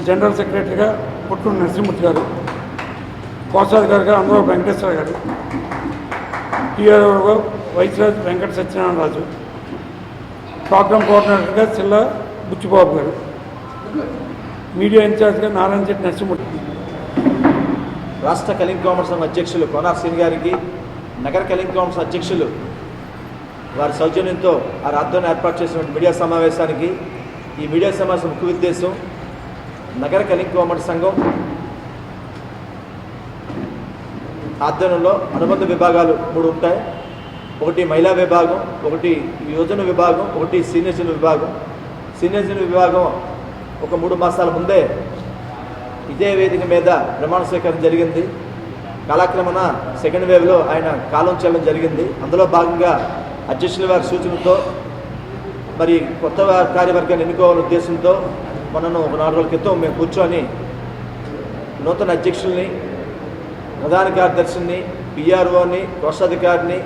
జనరల్ సెక్రటరీగా పుట్టూరు నరసింహమూర్తి గారు, కోశాధికారిగా అందరూ వెంకటేశ్వర గారు, టీఆర్ఓగా వైస్రాజ్ వెంకట సత్యనారాయణ రాజు, ప్రోగ్రామ్ కోఆర్డినేటర్గా చిల్ల బుచ్చిబాబు గారు, మీడియా ఇన్ఛార్జ్గా నారాయణ చెట్టి నరసింహమూర్తి. రాష్ట్ర కళింగ కామర్స్ సంఘం అధ్యక్షులు కోనార్ శ్రీని గారికి, నగర కళింగ కామర్స్ అధ్యక్షులు వారి సౌజన్యంతో ఆ రాత్రిని ఏర్పాటు చేసినటువంటి మీడియా సమావేశానికి, ఈ మీడియా సమావేశం ముఖ్య ఉద్దేశం నగర కళింగ కామర్స్ సంఘం ఆధ్వర్యంలో అనుబంధ విభాగాలు 3 ఉంటాయి. ఒకటి మహిళా విభాగం, ఒకటి యువజన విభాగం, ఒకటి సీనియర్ సిటిజన్ విభాగం. సీనియర్ సిటిజన్ విభాగం ఒక 3 మాసాల ముందే ఇదే వేదిక మీద ప్రమాణ స్వీకారం జరిగింది. కాలక్రమణ సెకండ్ వేవ్లో ఆయన కాలం చెల్లడం జరిగింది. అందులో భాగంగా అధ్యక్షుల వారి సూచనతో మరి కొత్త కార్యవర్గాన్ని ఎన్నుకోవాలనే ఉద్దేశంతో మనను 4 రోజుల క్రితం మేము కూర్చొని నూతన అధ్యక్షుల్ని, ప్రధాన కార్యదర్శిని, పిఆర్ఓని, కోశాధికారిని,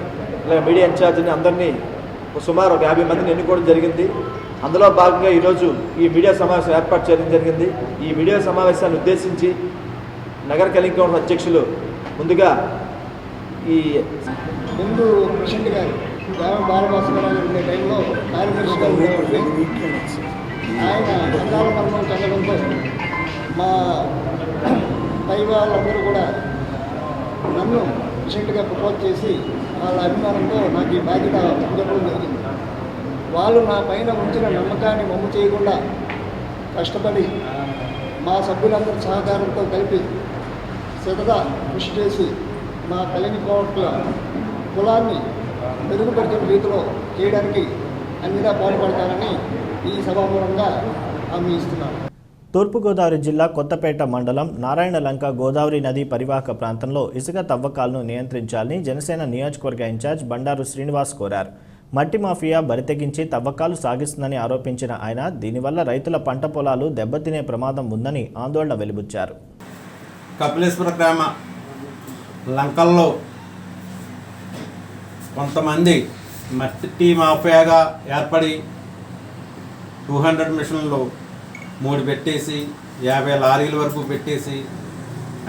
ఇలా మీడియా ఇన్ఛార్జిని అందరినీ సుమారు ఒక 50 మందిని ఎన్నుకోవడం జరిగింది. అందులో భాగంగా ఈరోజు ఈ మీడియా సమావేశం ఏర్పాటు చేయడం జరిగింది. ఈ మీడియా సమావేశాన్ని ఉద్దేశించి నగర కళింగ కామర్స్ అధ్యక్షులు ముందుగా ఈ ముందు ప్రెసిడెంట్ గారు దేవ బాలభాస్కర్ గారు ఉండే టైంలో కార్యదర్శిగా ఉండేవాడిని. ఆయన అకాల మరణం చెందడంతో మా పై వాళ్ళందరూ కూడా నన్ను ప్రెసిడెంట్గా ప్రపోజ్ చేసి వాళ్ళ అభిమానంతో నాకు ఈ బాధ్యత చెప్పడం జరిగింది. వాళ్ళు నా పైన ఉంచిన నమ్మకాన్ని వమ్ము చేయకుండా కష్టపడి మా సభ్యులందరి సహకారంతో కలిపి శ్రద్ధగా కృషి చేసి మా కలిని కోట్ల కులాన్ని మెరుగుపరిచిన రీతిలో చేయడానికి అన్నిగా పాటుపడతానని ఈ సభామూలంగా హామీ ఇస్తున్నాను. తూర్పుగోదావరి జిల్లా కొత్తపేట మండలం నారాయణలంక గోదావరి నది పరివాహక ప్రాంతంలో ఇసుక తవ్వకాలను నియంత్రించాలని జనసేన నియోజకవర్గ ఇన్ఛార్జ్ బండారు శ్రీనివాస్ కోరారు. మట్టి మాఫియా బరితెగించి తవ్వకాలు సాగిస్తుందని ఆరోపించిన ఆయన దీనివల్ల రైతుల పంట పొలాలు దెబ్బతినే ప్రమాదం ఉందని ఆందోళన వెలిబుచ్చారు. కపిలేశ్వర గ్రామ లంకల్లో కొంతమంది మట్టి మాఫియాగా ఏర్పడి 200 మిషన్లు 3 పెట్టేసి 50 లారీల వరకు పెట్టేసి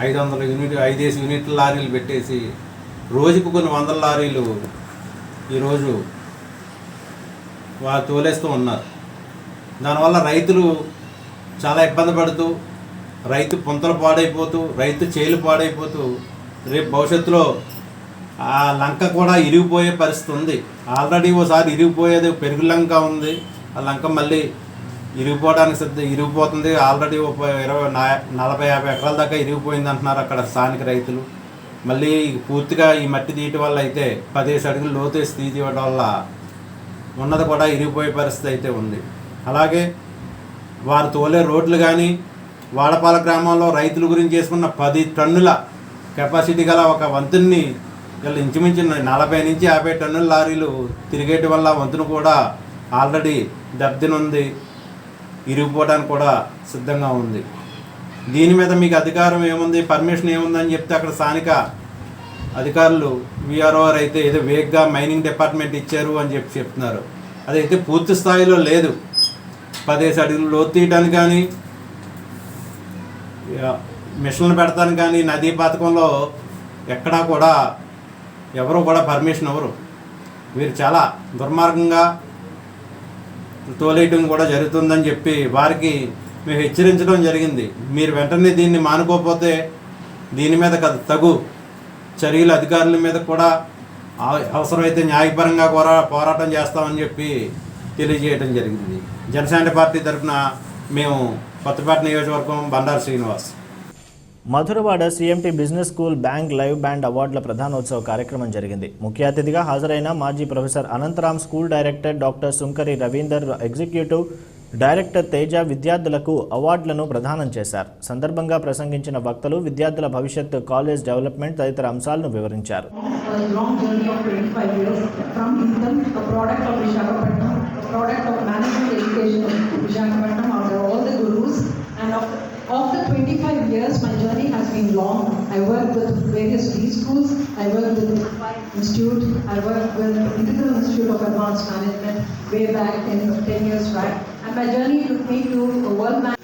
5 యూనిట్ల లారీలు పెట్టేసి రోజుకు కొన్ని 100 లారీలు ఈరోజు వారు తోలేస్తూ ఉన్నారు. దానివల్ల రైతులు చాలా ఇబ్బంది పడుతూ రైతు పుంతలు పాడైపోతూ రైతు చేలు పాడైపోతూ రేపు భవిష్యత్తులో ఆ లంక కూడా ఇరిగిపోయే పరిస్థితి ఉంది. ఆల్రెడీ ఓసారి ఇరిగిపోయేది పెరుగు లంక ఉంది. ఆ లంక మళ్ళీ ఇరిగిపోవడానికి ఇరిగిపోతుంది. ఆల్రెడీ 40-50 ఎకరాల దాకా ఇరిగిపోయింది అంటున్నారు అక్కడ స్థానిక రైతులు. మళ్ళీ పూర్తిగా ఈ మట్టి తీయటం వల్ల అయితే 15 అడుగులు లోతేసి తీయటం వల్ల ఉన్నది కూడా ఇరిగిపోయే పరిస్థితి అయితే ఉంది. అలాగే వారు తోలే రోడ్లు కానీ వాడపాల గ్రామంలో రైతుల గురించి చేసుకున్న 10 టన్నుల కెపాసిటీ గల ఒక వంతుని వీళ్ళు ఇంచుమించు 40 నుంచి 50 టన్నుల లారీలు తిరిగేటి వల్ల వంతును కూడా ఆల్రెడీ దెబ్బతినుంది, ఇరిగిపోవడానికి కూడా సిద్ధంగా ఉంది. దీని మీద మీకు అధికారం ఏముంది, పర్మిషన్ ఏముందని చెప్తే అక్కడ స్థానిక అధికారులు విఆర్ఓ అయితే ఏదో వేగ్గా మైనింగ్ డిపార్ట్మెంట్ ఇచ్చారు అని చెప్తున్నారు. అదైతే పూర్తి స్థాయిలో లేదు. 15 అడుగులు లోతు తీయడానికి కానీ మిషన్లు పెడతానికి కానీ నదీ పథకంలో ఎక్కడా కూడా ఎవరు కూడా పర్మిషన్ ఇవ్వరు. వీరు చాలా దుర్మార్గంగా తోలేయటం కూడా జరుగుతుందని చెప్పి వారికి మేము హెచ్చరించడం జరిగింది. మీరు వెంటనే దీన్ని మానుకోకపోతే దీని మీద తగు చర్యలు అధికారుల మీద కూడా అవసరమైతే న్యాయపరంగా పోరాటం చేస్తామని చెప్పి తెలియజేయడం జరిగింది. జనసేన పార్టీ తరఫున మేము కొత్తపేట నియోజకవర్గం Bandaru Srinivas. Madhurawada CMT business school bank live band అవార్డుల ప్రధానోత్సవ కార్యక్రమం జరిగింది. ముఖ్య అతిథిగా హాజరైన మాజీ professor Anantharam, school director doctor సుంకరి రవీందర్, ఎగ్జిక్యూటివ్ డైరెక్టర్ తేజ విద్యార్థులకు అవార్డులను ప్రదానం చేశారు. సందర్భంగా ప్రసంగించిన వక్తలు విద్యార్థుల భవిష్యత్తు, కాలేజ్ డెవలప్మెంట్ తదితర అంశాలను వివరించారు. Of the 25 years, my journey has been long. I worked with various schools. I worked with the Institute. I worked with Integral Institute of Advanced Management way back 10 years back. And my journey took me to a World Bank.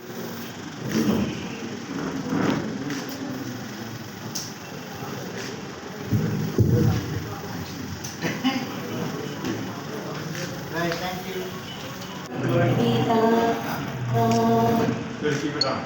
Right, thank you. Keep it on.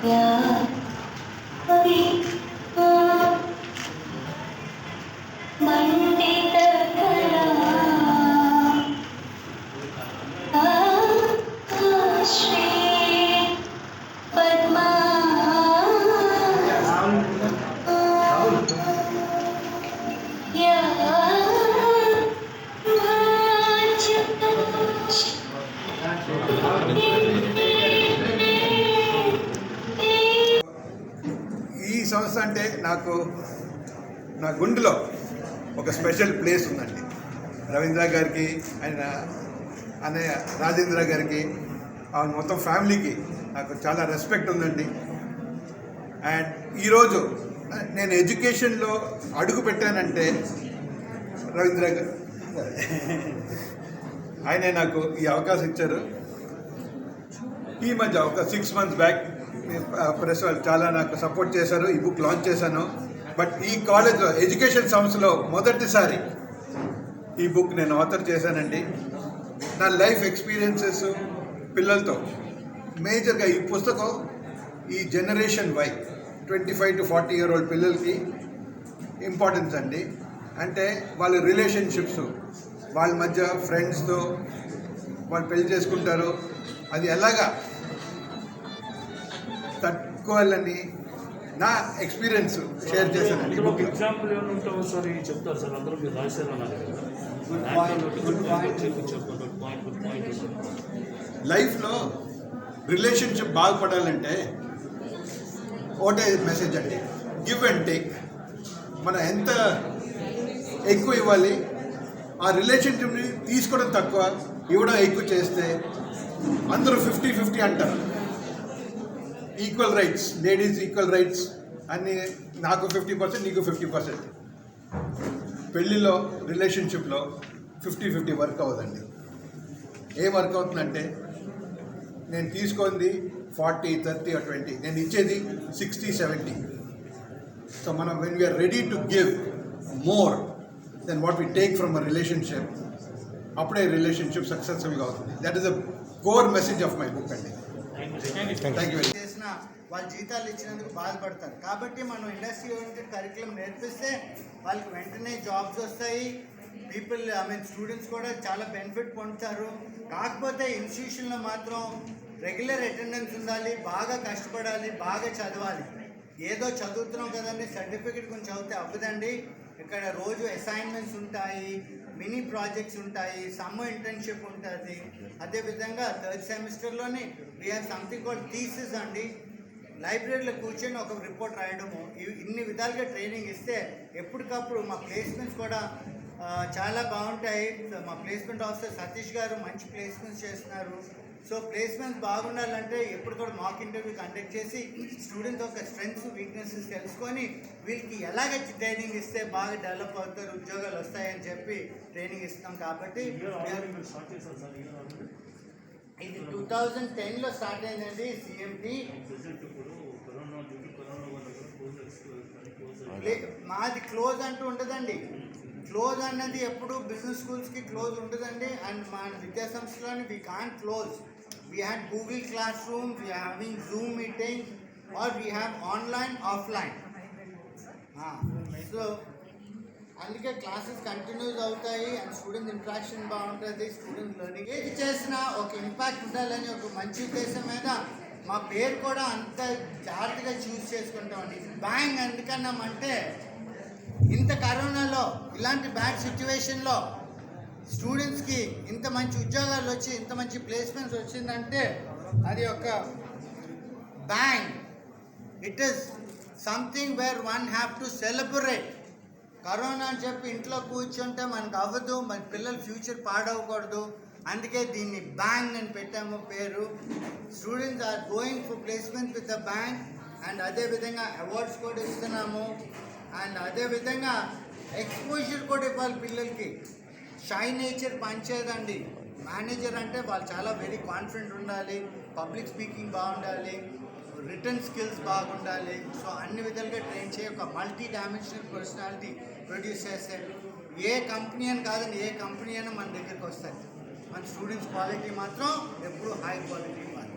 ఈ సంస్థ అంటే నాకు నా గుండెలో ఒక special place ఉందండి. రవీంద్ర గారికి, ఆయన అన్నయ్య రాజేంద్ర గారికి, ఆ మొత్తం ఫ్యామిలీకి నాకు చాలా రెస్పెక్ట్ ఉందండి. అండ్ ఈరోజు నేను ఎడ్యుకేషన్లో అడుగు పెట్టానంటే రవీంద్ర గారు ఆయనే నాకు ఈ అవకాశం ఇచ్చారు. ఈ మధ్య ఒక 6 months బ్యాక్ ప్రెస్ వాళ్ళు చాలా నాకు సపోర్ట్ చేశారు. ఈ బుక్ లాంచ్ చేశాను. బట్ ఈ కాలేజ్లో ఎడ్యుకేషన్ సంస్థలో మొదటిసారి ఈ బుక్ నేను ఆథర్ చేశానండి. నా లైఫ్ ఎక్స్పీరియన్సెస్ పిల్లలతో మేజర్గా ఈ పుస్తకం ఈ generation Y 25 to 40 year old పిల్లలకి ఇంపార్టెన్స్ అండి. అంటే వాళ్ళ రిలేషన్షిప్స్, వాళ్ళ మధ్య ఫ్రెండ్స్తో వాళ్ళు పెళ్లి చేసుకుంటారు, అది ఎలాగా తట్టుకోవాలని నా ఎక్స్పీరియన్స్ షేర్ చేశానండి. ఎగ్జాంపుల్ ఏమైనా ఉంటావు సార్ చెప్తారు సార్, అందరూ మీరు రాశారు లైఫ్లో రిలేషన్షిప్ బాగుపడాలంటే ఒకటే మెసేజ్ అండి, గివ్ అండ్ టేక్. మనం ఎంత ఎక్కువ ఇవ్వాలి, ఆ రిలేషన్షిప్ని తీసుకోవడం తక్కువ, ఇవ్వడం ఎక్కువ చేస్తే అందరూ 50-50 అంటారు. Equal rights, ladies equal rights అన్నీ, నాకు 50% నీకు 50%. పెళ్ళిలో రిలేషన్షిప్లో 50-50 వర్క్ అవ్వదండి. ఏ వర్క్ అవుతుందంటే నేను తీసుకుంది 40, 30 or 20, నేను ఇచ్చేది 60, 70. సో మనం when we are ready to give more than what we take from a relationship, అప్పుడే రిలేషన్షిప్ సక్సెస్ఫుల్గా అవుతుంది. That is the core message of my book అండి. Thank you. చేసిన వాళ్ళ జీతాలు ఇచ్చినందుకు బాధపడతారు. కాబట్టి మనం ఇండస్ట్రీ ఓరియంటెడ్ కరికులం నేర్పిస్తే వాళ్ళకి వెంటనే జాబ్స్ వస్తాయి. పీపుల్ స్టూడెంట్స్ కూడా చాలా బెనిఫిట్ పొందుతారు. కాకపోతే ఇన్స్టిట్యూషన్లో మాత్రం రెగ్యులర్ అటెండెన్స్ ఉండాలి, బాగా కష్టపడాలి, బాగా చదవాలి. ఏదో చదువుతున్నాం కదండి, సర్టిఫికేట్ కొంచెం చదివితే అవ్వదండి. ఇక్కడ రోజు అసైన్మెంట్స్ ఉంటాయి, మినీ ప్రాజెక్ట్స్ ఉంటాయి, సమ్మర్ ఇంటర్న్షిప్ ఉంటుంది. అదేవిధంగా 3rd సెమిస్టర్లోని we have something called thesis అండి. లైబ్రరీలో కూర్చొని ఒక రిపోర్ట్ రాయడము, ఇన్ని విధాలుగా ట్రైనింగ్ ఇస్తే ఎప్పటికప్పుడు మా ప్లేస్మెంట్స్ కూడా చాలా బాగుంటాయి. మా ప్లేస్మెంట్ ఆఫీసర్ సతీష్ గారు మంచి ప్లేస్మెంట్స్ చేస్తున్నారు. సో ప్లేస్మెంట్స్ బాగుండాలంటే ఎప్పుడు కూడా మాక్ ఇంటర్వ్యూ కండక్ట్ చేసి స్టూడెంట్స్ యొక్క స్ట్రెంగ్స్ వీక్నెసెస్ తెలుసుకొని వీళ్ళకి ఎలాగ ట్రైనింగ్ ఇస్తే బాగా డెవలప్ అవుతారు, ఉద్యోగాలు వస్తాయని చెప్పి ట్రైనింగ్ ఇస్తాం. కాబట్టి ఇది 2010లో స్టార్ట్ అయిందండి సిఎంటి. మాది క్లోజ్ అంటూ ఉండదండి. క్లోజ్ అన్నది ఎప్పుడు బిజినెస్ స్కూల్స్కి క్లోజ్ ఉండదండి. అండ్ మా విద్యా సంస్థలోని we can't close. We had Google class room, we having Zoom meeting or we have online offline. So అందుకే క్లాసెస్ కంటిన్యూస్ అవుతాయి అండ్ స్టూడెంట్ ఇంట్రాక్షన్ బాగుంటుంది, స్టూడెంట్ లెర్నింగ్. ఏది చేసినా ఒక ఇంపాక్ట్ ఉండాలని ఒక మంచి ఉద్దేశం మీద మా పేరు కూడా అంత జాగ్రత్తగా చూస్ చేసుకుంటామండి. బ్యాంగ్ ఎందుకన్నామంటే ఇంత కరోనాలో ఇలాంటి బ్యాడ్ సిచ్యువేషన్లో స్టూడెంట్స్కి ఇంత మంచి ఉద్యోగాలు వచ్చి ఇంత మంచి ప్లేస్మెంట్స్ వచ్చిందంటే అది ఒక bang. It is something where one have to celebrate. Corona అని చెప్పి ఇంట్లో కూర్చుంటే మనకు అవ్వదు, మన పిల్లల ఫ్యూచర్ పాడవకూడదు. అందుకే దీన్ని బ్యాంగ్ అని పెట్టాము పేరు. Students are going for placement with the bank. And అదేవిధంగా అవార్డ్స్ కూడా ఇస్తున్నాము. అండ్ అదేవిధంగా ఎక్స్పోజర్ కూడా ఇవ్వాలి పిల్లలకి. Shy nature పంచేదండి. మేనేజర్ అంటే వాళ్ళు చాలా వెరీ కాన్ఫిడెంట్ ఉండాలి, పబ్లిక్ స్పీకింగ్ బాగుండాలి, రిటర్న్ స్కిల్స్ బాగుండాలి. సో అన్ని విధాలుగా ట్రైన్ చేయ ఒక మల్టీ డైమెన్షనల్ పర్సనాలిటీ ప్రొడ్యూస్ చేస్తే ఏ కంపెనీ అని కాదండి, ఏ కంపెనీ అయినా మన దగ్గరికి వస్తాయి. మన స్టూడెంట్స్ క్వాలిటీ మాత్రం ఎప్పుడు హై క్వాలిటీ ఇవ్వాలి.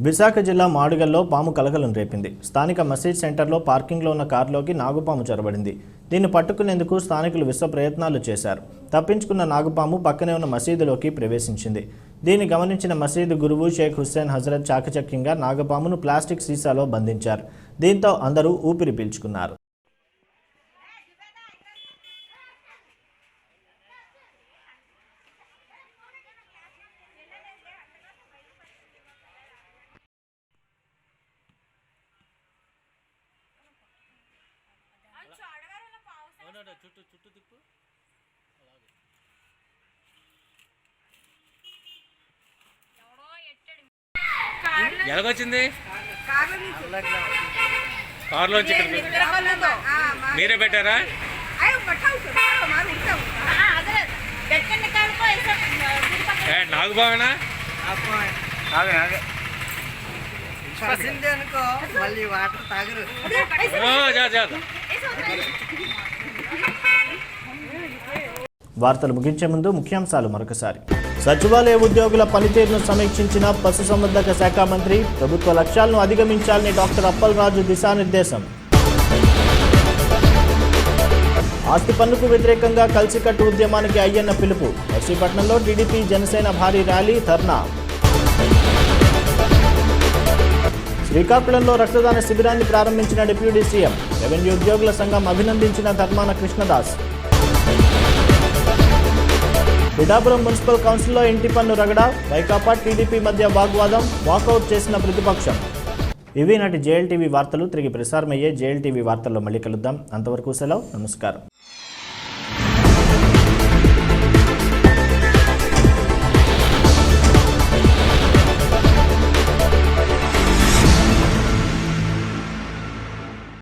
విశాఖ జిల్లా మాడుగల్లో పాము కలకలం రేపింది. స్థానిక మసీద్ సెంటర్లో పార్కింగ్లో ఉన్న కారులోకి నాగుపాము చొరబడింది. దీన్ని పట్టుకునేందుకు స్థానికులు విశ్వ ప్రయత్నాలు చేశారు. తప్పించుకున్న నాగుపాము పక్కనే ఉన్న మసీదులోకి ప్రవేశించింది. దీన్ని గమనించిన మసీదు గురువు షేక్ హుస్సేన్ హజరత్ చాకచక్యంగా నాగపామును ప్లాస్టిక్ సీసాలో బంధించారు. దీంతో అందరూ ఊపిరి పీల్చుకున్నారు. చుట్టూ తిప్పు. ఎలాగొచ్చింది? కారులోంచి మీరే పెట్టారా? నాగుబావేనా? అనుకో మళ్ళీ వాటర్ తాగరు. వార్తలు ముగించే ముందు ముఖ్యాంశాలు మరొకసారి. సచివాలయ ఉద్యోగుల పనితీరును సమీక్షించిన పశుసంవర్ధక శాఖ మంత్రి. ప్రభుత్వ లక్ష్యాలను అధిగమించాలని డాక్టర్ అప్పలరాజు దిశానిర్దేశం. ఆస్తి పన్నుకు వ్యతిరేకంగా కలిసికట్టు ఉద్యమానికి అయ్యన్న పిలుపు. నర్సీపట్నంలో టీడీపీ జనసేన భారీ ర్యాలీ ధర్నా. శ్రీకాకుళంలో రక్తదాన శిబిరాన్ని ప్రారంభించిన డిప్యూటీ సీఎం. రెవెన్యూ ఉద్యోగుల సంఘం అభినందించిన ధర్మాన కృష్ణదాస్. పిఠాపురం మున్సిపల్ కౌన్సిల్లో ఇంటి పన్ను రగడ. వైకాపా టీడీపీ మధ్య వాగ్వాదం. వాకౌట్ చేసిన ప్రతిపక్షం. ఇవి నాటి జేఎల్టీవీ వార్తలు. తిరిగి ప్రసారమయ్యే జేఎల్టీవీ వార్తల్లో మళ్ళీ కలుద్దాం. అంతవరకు సెలవు. నమస్కారం.